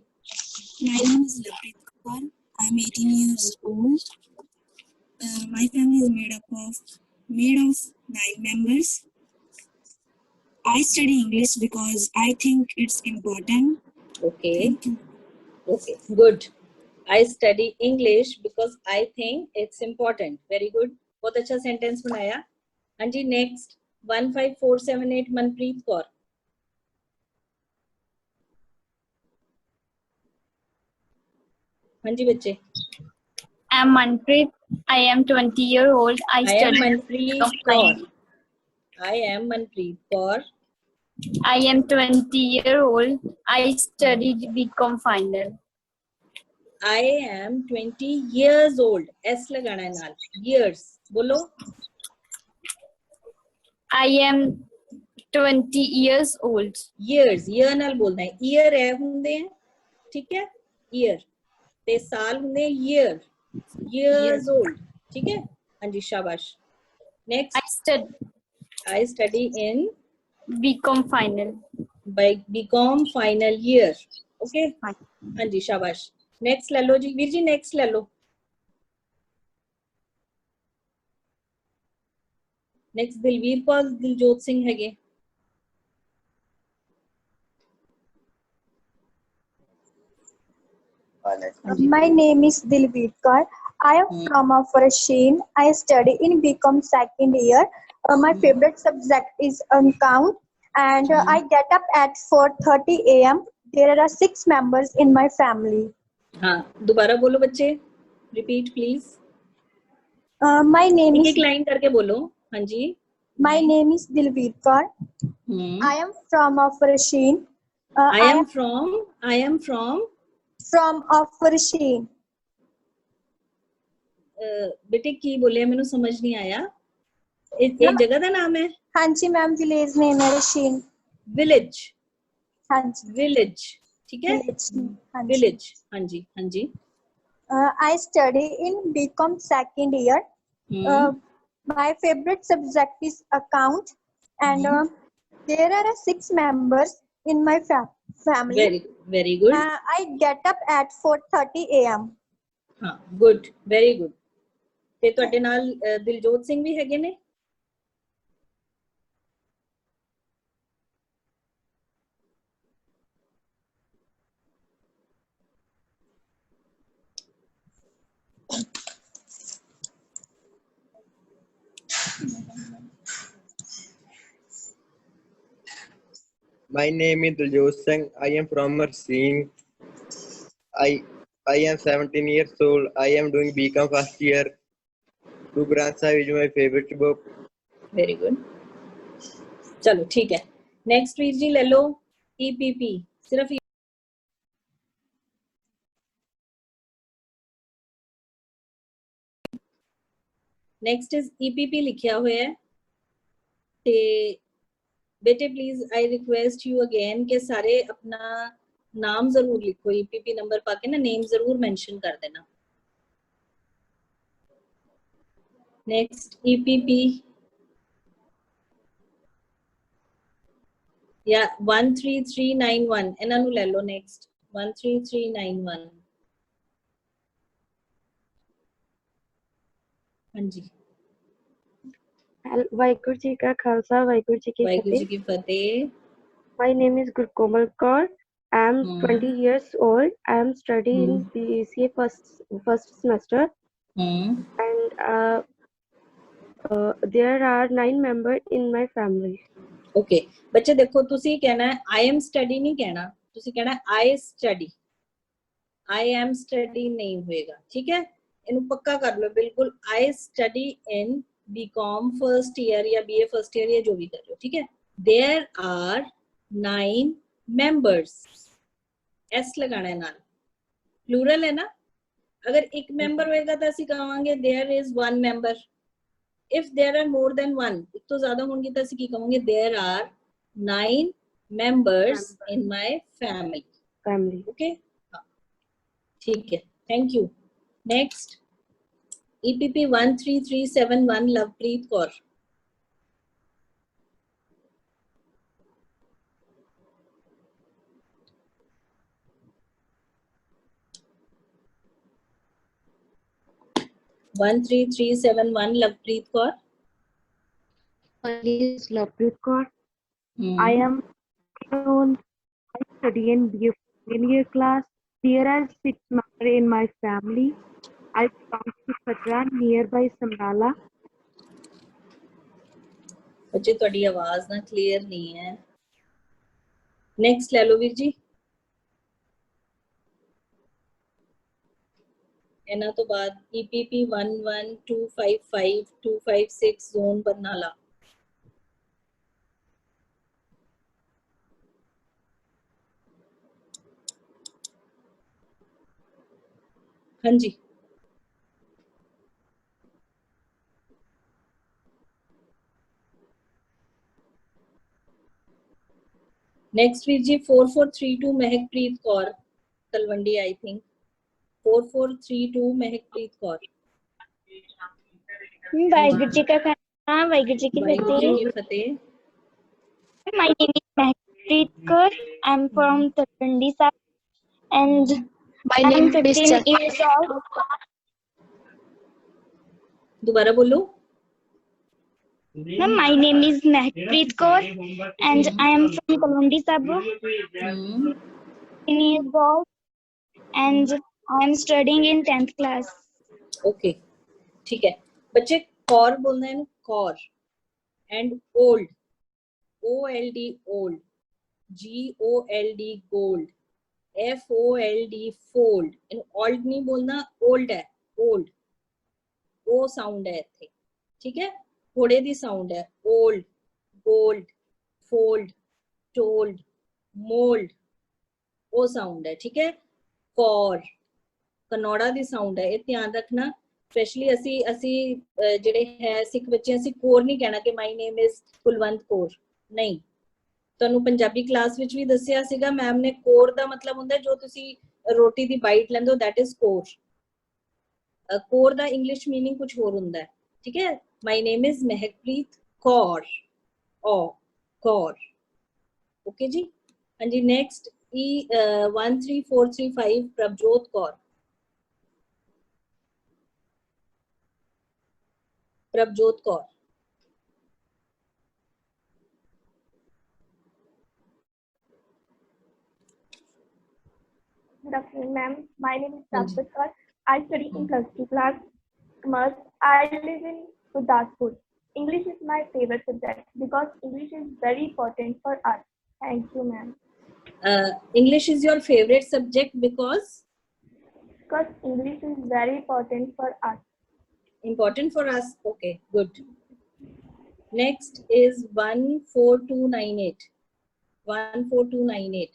My name is Lavpreet Kaur. I am 18 years old. My family is made of 9 members. I study English because I think it's important. Okay, Thank you. okay, good. I study English because I think it's important. Very good. बहुत अच्छा sentence बनाया। हाँ जी, next 15478 Manpreet Kaur, हाँ जी बच्चे। I am Manpreet. I am 20 year old. I am study. Manpreet Kaur. I am Manpreet Kaur. I am 20 year old. I studied BCom final. I am 20 years old. S लगाना है नाल। Years बोलो। I am 20 years old. Years, year नाल बोलना है। Year है होंगे हैं, ठीक है? Year ते साल होंगे year, years old, ठीक है? हाँ जी, शाबाश। Next, I study in BCom final. by BCom final year, okay? हाँ जी, शाबाश। Next ले लो जी, वीर जी next ले लो। Next दिलवीर कौर, दिलजोत सिंह हैगे। My name is Dilveer Kaur. I am from Farashin. I study in BCom second year. My favorite subject is count, and I get up at 4:30 a.m. There are 6 members in my family. हाँ, दोबारा बोलो बच्चे, repeat please. My name is. एक line करके बोलो। हाँ जी। My name is Dilveer Kaur. I am from Farashin. I am from Farashin. बेटे की बोले, मैंने समझ नहीं आया। एक जगह का नाम है? हाँ जी मैम, विलेज नेम है रशीन। विलेज। हाँ जी, विलेज, ठीक है? विलेज, हाँ जी, हाँ जी। I study in BCom second year. My favorite subject is account, and there are 6 members in my family. Very good. I get up at 4:30 a.m. हाँ, good, very good. ते ਤੁਹਾਡੇ ਨਾਲ ਦਿਲਜੋਤ ਸਿੰਘ ਵੀ ਹੈਗੇ ਨੇ? My name is Diljot Singh. I am from Marsin. I am 17 years old. I am doing BCom first year. To Granth Sahib is my favorite book. Very good, चलो ठीक है। Next वीर जी ले लो EPP, सिर्फ नेक्स्ट इज EPP लिखिया हुआ है। ते बेटे please I request you again के सारे अपना नाम जरूर लिखो, EPP नंबर पाके ना नेम जरूर मेंशन कर देना। नेक्स्ट EPP या 13391 ਇਹਨਾਂ ਨੂੰ ਲੈ ਲਓ। नेक्स्ट 13391 हाँ जी। ਵਾਹਿਗੁਰੂ ਜੀ ਕਾ ਖਾਲਸਾ ਵਾਹਿਗੁਰੂ ਜੀ ਕੀ ਵਾਹਿਗੁਰੂ ਜੀ ਕੀ ਫਤਿਹ। My name is Gurkomal Kaur. I am 20 years old. I am studying in BCA first semester. And there are 9 members in my family. Okay, बच्चे देखो तुसी कहना है I am study नहीं कहना, तुसी कहना है I study, I am study नहीं होएगा, ठीक है? इन्हें पक्का कर लो बिल्कुल। I study in BCom first year या BA first year या जो भी कर लो, ठीक है? There are 9 members, S लगाना है नाल, प्लूरल है ना? अगर एक मेंबर होएगा तो ਅਸੀਂ कहांगे there is one member. If there are more than one, एक तो ज्यादा होंगे तो ਅਸੀਂ ਕੀ ਕਹਾਂਗੇ there are 9 members in my family. Okay, ठीक है, thank you. Next EPP 13371 Lovepreet Kaur. One three three seven one Lovepreet Kaur. My name is Lovepreet Kaur. I am I study in BA year class. There are 6 members in my family. I belong to Patra nearby Samrala. बच्चे थोड़ी आवाज ना clear नहीं है। Next ले लो वीर जी। ਇਹਨਾਂ ਤੋਂ ਬਾਅਦ EPP 11255 256 zone बरनाला। हाँ जी, नेक्स्ट वीर जी 4432 महकप्रीत कौर तलवंडी, आई थिंक 4432 महकप्रीत कौर। वाहिगुरु जी का खालसा वाहिगुरु जी की फतेह। My name is Mahakpreet Kaur. I am from Talwandi Sahib and My I am name is 15 years old. दोबारा बोलो। Ma'am, my name is Mahakpreet Kaur and I am from Talwandi Sahib. 15 years old and I am studying in 10th class. Okay, ठीक है बच्चे। कौर बोलना है ना, Kaur and old, OLD old, GOLD gold, FOLD fold। In old नहीं बोलना, old है, old ओ sound है इत्थे, ठीक है? घोड़े दी साउंड है। Old, gold, fold, told, mold O sound है, ठीक है? कौर कनौड़ा दी साउंड है, ये ध्यान रखना। स्पेशली असी जेड़े है सिख बच्चे असी कौर नहीं कहना कि my name is Kulwant Kaur, नहीं। ਤੁਹਾਨੂੰ ਪੰਜਾਬੀ ਕਲਾਸ ਵਿੱਚ ਵੀ ਦੱਸਿਆ ਸੀਗਾ ਮੈਮ ਨੇ, ਕੋਰ ਦਾ ਮਤਲਬ ਹੁੰਦਾ ਜੋ ਤੁਸੀਂ ਰੋਟੀ ਦੀ ਬਾਈਟ ਲੈਂਦੇ ਹੋ, that is ਕੋਰ। ਕੋਰ ਦਾ ਇੰਗਲਿਸ਼ ਮੀਨਿੰਗ ਕੁਝ ਹੋਰ ਹੁੰਦਾ ਹੈ, ਠੀਕ ਹੈ? My name is Mehakpreet Kaur, ਔ ਕੌਰ। ਓਕੇ ਜੀ, ਹਾਂਜੀ। Next 13435 Prabhjot Kaur. Prabhjot Kaur. Good afternoon, ma'am. My name is Prabhat Kaur. I study in +2 class commerce. I live in Gurdaspur. English is my favorite subject because English is very important for us. Thank you, ma'am. English is your favorite subject because because English is very important for us. Important for us. Okay, good. Next is 14298. 14298.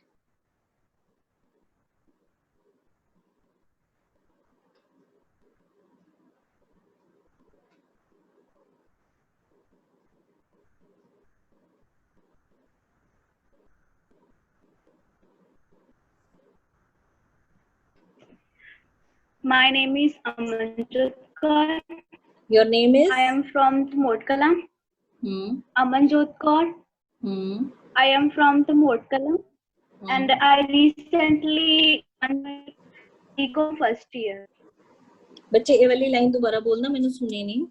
My name is Amanjot Kaur. Your name is? I am from Motkala. Amanjot Kaur. I am from Motkala. And I recently done my BCom first year. बच्चे ये वाली line दोबारा बोलना, मैंने सुनी नहीं.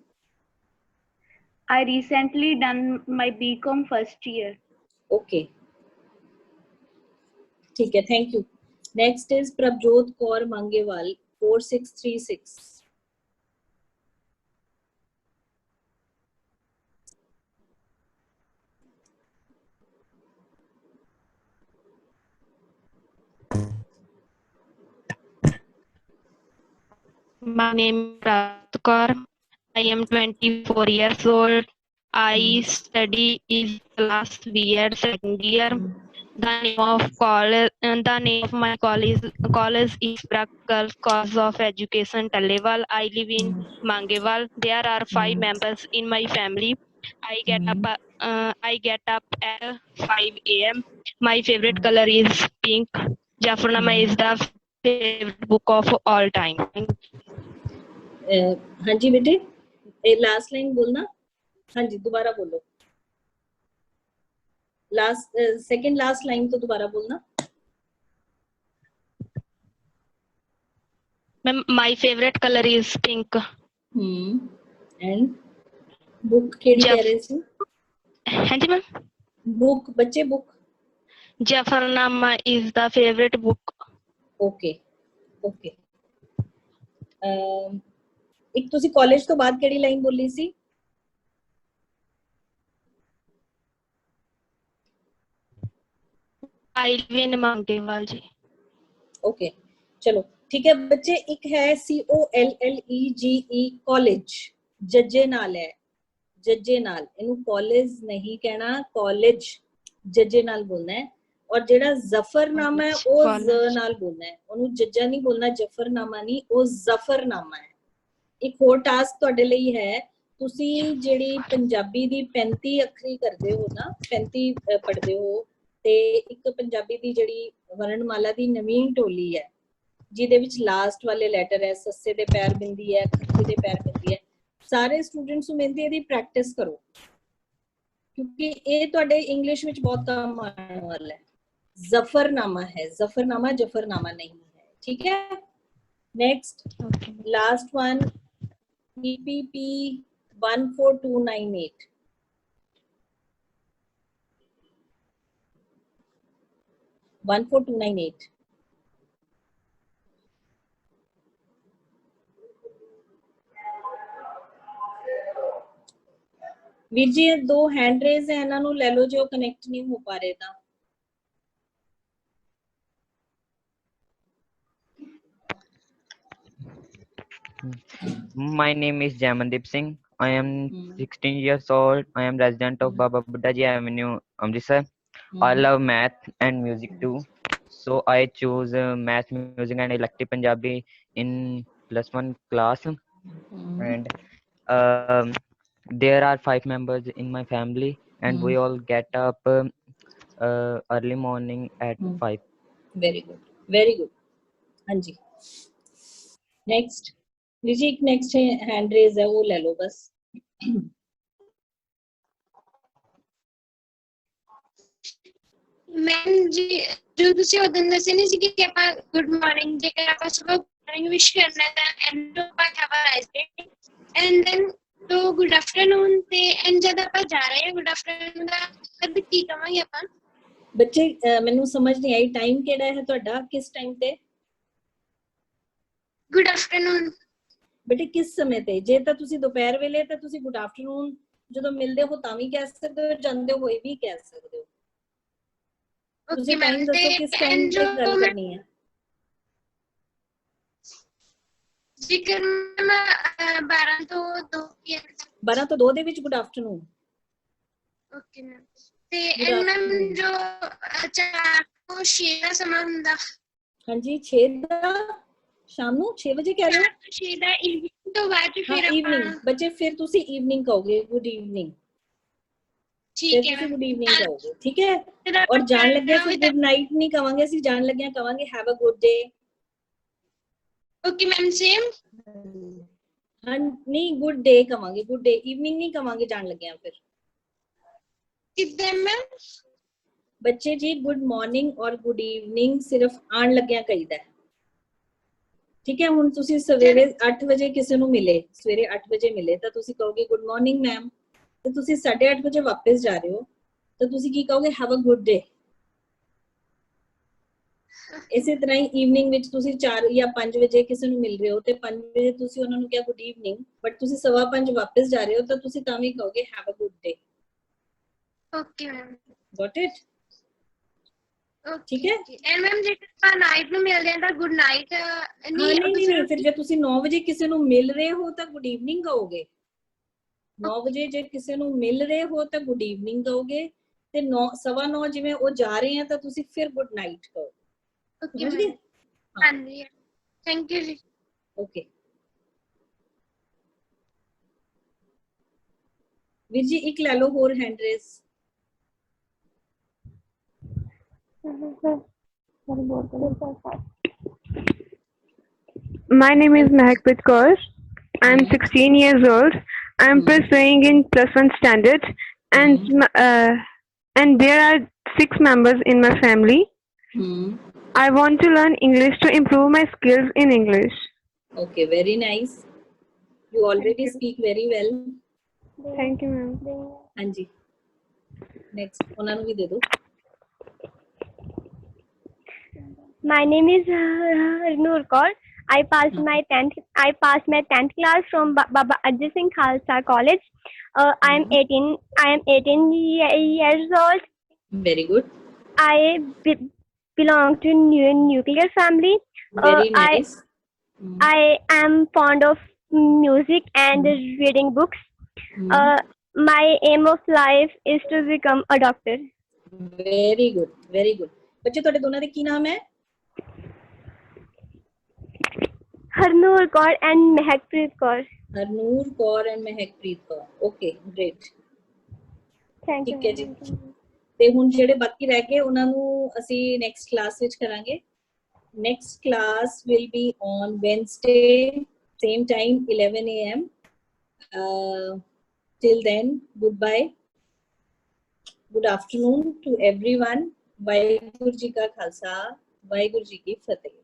I recently done my BCom first year. Okay. ठीक है, thank you. Next is Prabjot Kaur Mangewal, 4636. My name is Prabjot Kaur. I am 24 years old. I study in class year second year. The name of college and the name of my college is Girls College of Education Talewal. I live in Mangewal. There are 5 members in my family. I get up at 5 a.m. My favorite color is pink. Jafarnama is the favorite book of all time. हाँ जी बेटे, ये last line बोलना. हाँ जी, दोबारा बोलो. Second last line तो दोबारा बोलना. Ma'am, my favorite color is pink. And book केड़ी कह रहे थे? हाँ जी मैम. Book, बच्चे book. Jafarnama is the favorite book. Okay, okay. ਇੱਕ ਤੁਸੀਂ ਕਾਲਜ ਤੋਂ ਬਾਅਦ ਕਿਹੜੀ ਲਾਈਨ ਬੋਲੀ ਸੀ? I live in Mangewal ji. Okay, चलो ठीक है बच्चे. एक है COLLEGE कॉलेज, जज्जे नाल है, जज्जे नाल. इनू कॉलेज नहीं कहना, कॉलेज जज्जे नाल बोलना है. और जेड़ा जफरनामा है वो ज नाल बोलना है. ओनू जज्जा नहीं बोलना, जफरनामा नहीं, वो जफरनामा है. एक होर टास्क तुहाडे लई है, ਤੁਸੀਂ ਜਿਹੜੀ ਪੰਜਾਬੀ ਦੀ 35 ਅੱਖਰੀ ਕਰਦੇ ਹੋ ਨਾ, 35 ਪੜ੍ਹਦੇ ਹੋ, ਤੇ ਇੱਕ ਪੰਜਾਬੀ ਦੀ ਜਿਹੜੀ ਵਰਣਮਾਲਾ ਦੀ ਨਵੀਂ ਟੋਲੀ ਹੈ ਜਿਹਦੇ ਵਿੱਚ ਲਾਸਟ ਵਾਲੇ ਲੈਟਰ ਹੈ, ਸੱਸੇ ਦੇ ਪੈਰ ਬਿੰਦੀ ਹੈ, ਖੱਖੇ ਦੇ ਪੈਰ ਬਿੰਦੀ ਹੈ. ਸਾਰੇ ਸਟੂਡੈਂਟਸ ਨੂੰ ਮਿਹਨਤੀ ਇਹਦੀ ਪ੍ਰੈਕਟਿਸ ਕਰੋ ਕਿਉਂਕਿ ਇਹ ਤੁਹਾਡੇ ਇੰਗਲਿਸ਼ ਵਿੱਚ ਬਹੁਤ ਕੰਮ ਆਉਣ ਵਾਲਾ ਹੈ. ਜ਼ਫਰਨਾਮਾ ਹੈ, ਜ਼ਫਰਨਾਮਾ ਜਫਰਨਾਮਾ ਨਹੀਂ ਹੈ. ਠੀਕ ਹੈ. Next last one EPP 14298. ਵੀਰ ਜੀ ਇਹ ਦੋ ਹੈਂਡ ਰੇਜ਼ ਹੈ, ਇਹਨਾਂ ਨੂੰ ਲੈ ਲਓ ਜੋ ਕਨੈਕਟ ਨਹੀਂ ਹੋ ਪਾ ਰਹੇ ਤਾਂ. My name is Jamandeep Singh. I am 16 years old. I am resident of Baba Buddha Ji Avenue, Amritsar. I love math and music too. So I choose math, music and elective Punjabi in +1 class. And there are 5 members in my family and we all get up early morning at 5. Very good. Very good. हाँ जी. Next. जी एक next hand raise है वो ले लो बस. Ma'am जी जो ਤੁਸੀਂ ਉਹ ਦਿਨ ਦੱਸੇ ਨਹੀਂ ਸੀ ਕਿ ਆਪਾਂ ਗੁੱਡ ਮਾਰਨਿੰਗ ਜੇਕਰ ਆਪਾਂ ਸਵੇਰ ਮਾਰਨਿੰਗ ਵਿਸ਼ ਕਰਨਾ ਹੈ ਤਾਂ ਐਂਡ ਆਪਾਂ have a nice day and then तो गुड आफ्टरनून ਤੇ ਐਂਡ ਜਦ ਆਪਾਂ ਜਾ ਰਹੇ ਹਾਂ ਗੁੱਡ आफ्टरनून ਦਾ ਤਦ ਕੀ ਕਵਾਂਗੇ ਆਪਾਂ? ਬੱਚੇ ਮੈਨੂੰ ਸਮਝ ਨਹੀਂ ਆਈ ਟਾਈਮ ਕਿਹੜਾ ਹੈ ਤੁਹਾਡਾ, ਕਿਸ ਟਾਈਮ ਤੇ? ਗੁੱਡ आफ्टरनून ਬੇਟੇ ਕਿਸ ਸਮੇਂ ਤੇ? ਜੇ ਤਾਂ ਤੁਸੀਂ ਦੁਪਹਿਰ ਵੇਲੇ ਤਾਂ ਤੁਸੀਂ ਗੁੱਡ आफ्टरनून ਜਦੋਂ ਮਿਲਦੇ ਹੋ ਤਾਂ ਵੀ ਕਹਿ ਸਕਦੇ ਹੋ, ਜਾਂਦੇ ਹੋਏ ਵੀ ਕਹਿ ਸਕਦੇ ਹੋ. ਤੁਸੀਂ ਟਾਈਮ ਦੱਸੋ ਕਿਸ ਟਾਈਮ ਤੇ ਗੱਲ ਕਰਨੀ ਹੈ. ਜੇਕਰ ਮੈਂ 12 ਤੋਂ 2 PM 12 ਤੋਂ 2 ਦੇ ਵਿੱਚ ਗੁੱਡ ਆਫਟਰਨੂਨ। Okay ma'am. ਤੇ ਮੈਮ ਜੋ 4 ਤੋਂ 6 ਦਾ ਸਮਾਂ ਹੁੰਦਾ। ਹਾਂਜੀ 6 ਦਾ ਸ਼ਾਮ ਨੂੰ 6 ਵਜੇ ਕਹਿ ਰਹੇ ਹੋ? 6 ਦਾ ਇਵਨਿੰਗ ਤੋਂ ਬਾਅਦ ਫਿਰ ਹਾਂ ਇਵਨਿੰਗ ਬੱਚੇ, ਫਿਰ ਤੁਸੀਂ ਇਵਨਿੰਗ ਕਹੋਗੇ ਗੁੱਡ ਇਵਨਿੰਗ। ਠੀਕ ਹੈ ਤੁਸੀਂ ਗੁੱਡ ਇਵਨਿੰਗ ਕਹੋਗੇ, ਠੀਕ ਹੈ। ਔਰ ਜਾਣ ਲੱਗਿਆ ਫਿਰ ਗੁੱਡ ਨਾਈਟ ਨਹੀਂ ਕਵਾਂਗੇ ਅਸੀਂ, ਜਾਣ ਲੱਗਿਆ ਕਵਾਂਗੇ have a good day. Okay ma'am same. ਹਾਂ ਨਹੀਂ ਗੁੱਡ ਡੇ ਕਵਾਂਗੇ, ਗੁੱਡ ਡੇ, ਇਵਨਿੰਗ ਨਹੀਂ ਕਵਾਂਗੇ ਜਾਣ ਲੱਗਿਆ ਫਿਰ। ਕਿੱਦਾਂ ਮੈਮ? ਬੱਚੇ ਜੀ ਗੁੱਡ ਮਾਰਨਿੰਗ ਔਰ ਗੁੱਡ ਇਵਨਿੰਗ ਸਿਰਫ ਆਣ ਲੱਗਿਆ ਕਹੀਦਾ ਹੈ, ਠੀਕ ਹੈ। ਹੁਣ ਤੁਸੀਂ ਸਵੇਰੇ 8 ਵਜੇ ਕਿਸੇ ਨੂੰ ਮਿਲੇ, ਸਵੇਰੇ 8 ਵਜੇ ਮਿਲੇ ਤਾਂ ਤੁਸੀਂ ਕਹੋਗੇ ਗੁੱਡ ਮਾਰਨਿੰਗ ਮੈਮ। ਤੇ ਤੁਸੀਂ 8:30 ਵਜੇ ਵਾਪਸ ਜਾ ਰਹੇ ਹੋ ਤਾਂ ਤੁਸੀਂ ਕੀ ਕਹੋਗੇ? Have a good day. ਇਸੇ ਤਰ੍ਹਾਂ ਹੀ ਈਵਨਿੰਗ ਵਿੱਚ ਤੁਸੀਂ 4 ਜਾਂ 5 ਵਜੇ ਕਿਸੇ ਨੂੰ ਮਿਲ ਰਹੇ ਹੋ ਤੇ 5 ਵਜੇ ਤੁਸੀਂ ਉਹਨਾਂ ਨੂੰ ਕਿਹਾ ਗੁੱਡ ਈਵਨਿੰਗ, ਬਟ ਤੁਸੀਂ 5:15 ਵਾਪਸ ਜਾ ਰਹੇ ਹੋ ਤਾਂ ਤੁਸੀਂ ਤਾਂ ਵੀ ਕਹੋਗੇ have a good day. Okay ma'am. Got it? ਠੀਕ ਹੈ। ਐਂਡ ਮੈਮ ਜੇ ਆਪਾਂ ਨਾਈਟ ਨੂੰ ਮਿਲਦੇ ਹਾਂ ਤਾਂ ਗੁੱਡ ਨਾਈਟ ਨਹੀਂ ਫਿਰ ਜੇ ਤੁਸੀਂ 9 ਵਜੇ ਕਿਸੇ ਨੂੰ ਮਿਲ ਰਹੇ ਹੋ ਤਾਂ ਗੁੱਡ ਈਵਨਿੰਗ ਕਹੋਗੇ। 9 ਵਜੇ ਜੇ ਕਿਸੇ ਨੂੰ ਮਿਲ ਰਹੇ ਹੋ ਤਾਂ ਗੁੱਡ ਈਵਨਿੰਗ ਕਹੋਗੇ ਤੇ 9:15 ਜਿਵੇਂ ਉਹ ਜਾ ਰਹੇ ਆ ਤਾਂ ਤੁਸੀਂ ਫਿਰ ਗੁੱਡ ਨਾਈਟ ਕਹੋ। ਸਮਝ ਗਏ? ਹਾਂਜੀ ਥੈਂਕ ਯੂ ਜੀ। ਓਕੇ ਵੀਰ ਜੀ ਇੱਕ ਲੈ ਲਓ ਹੋਰ hand race. My name is Mehakpreet Kaur. I am 16 years old. I am pursuing in +1 standard, and there are 6 members in my family. I want to learn English to improve my skills in English. Okay, very nice. You already speak very well. Thank you, ma'am. Anji. Next, ਉਹਨਾਂ ਨੂੰ ਵੀ ਦੇ ਦਿਓ। My name is Noor Kaur. I passed my 10th class from Baba Ajit Singh Khalsa College. I am 18 years old. Very good. I belong to nuclear family. Very nice. I am fond of music and reading books. My aim of life is to become a doctor. Very good, very good. ਬੱਚੇ ਤੁਹਾਡੇ ਦੋਨਾਂ ਦੇ ਕੀ ਨਾਮ ਹੈ? Harnoor Kaur and Mehakpreet Kaur. Harnoor Kaur and Mehakpreet Kaur. Okay, great. Thank you. ਠੀਕ ਹੈ ਜੀ। ਤੇ ਹੁਣ ਜਿਹੜੇ ਬਾਕੀ ਰਹਿ ਗਏ ਉਹਨਾਂ ਨੂੰ ਅਸੀਂ ਨੈਕਸਟ ਕਲਾਸ ਵਿੱਚ ਕਰਾਂਗੇ। Next class will be on Wednesday, same time 11 AM. Till then, goodbye. Good afternoon to everyone. Vaheguru Ji Ka Khalsa, Vaheguru Ji Ki Fateh.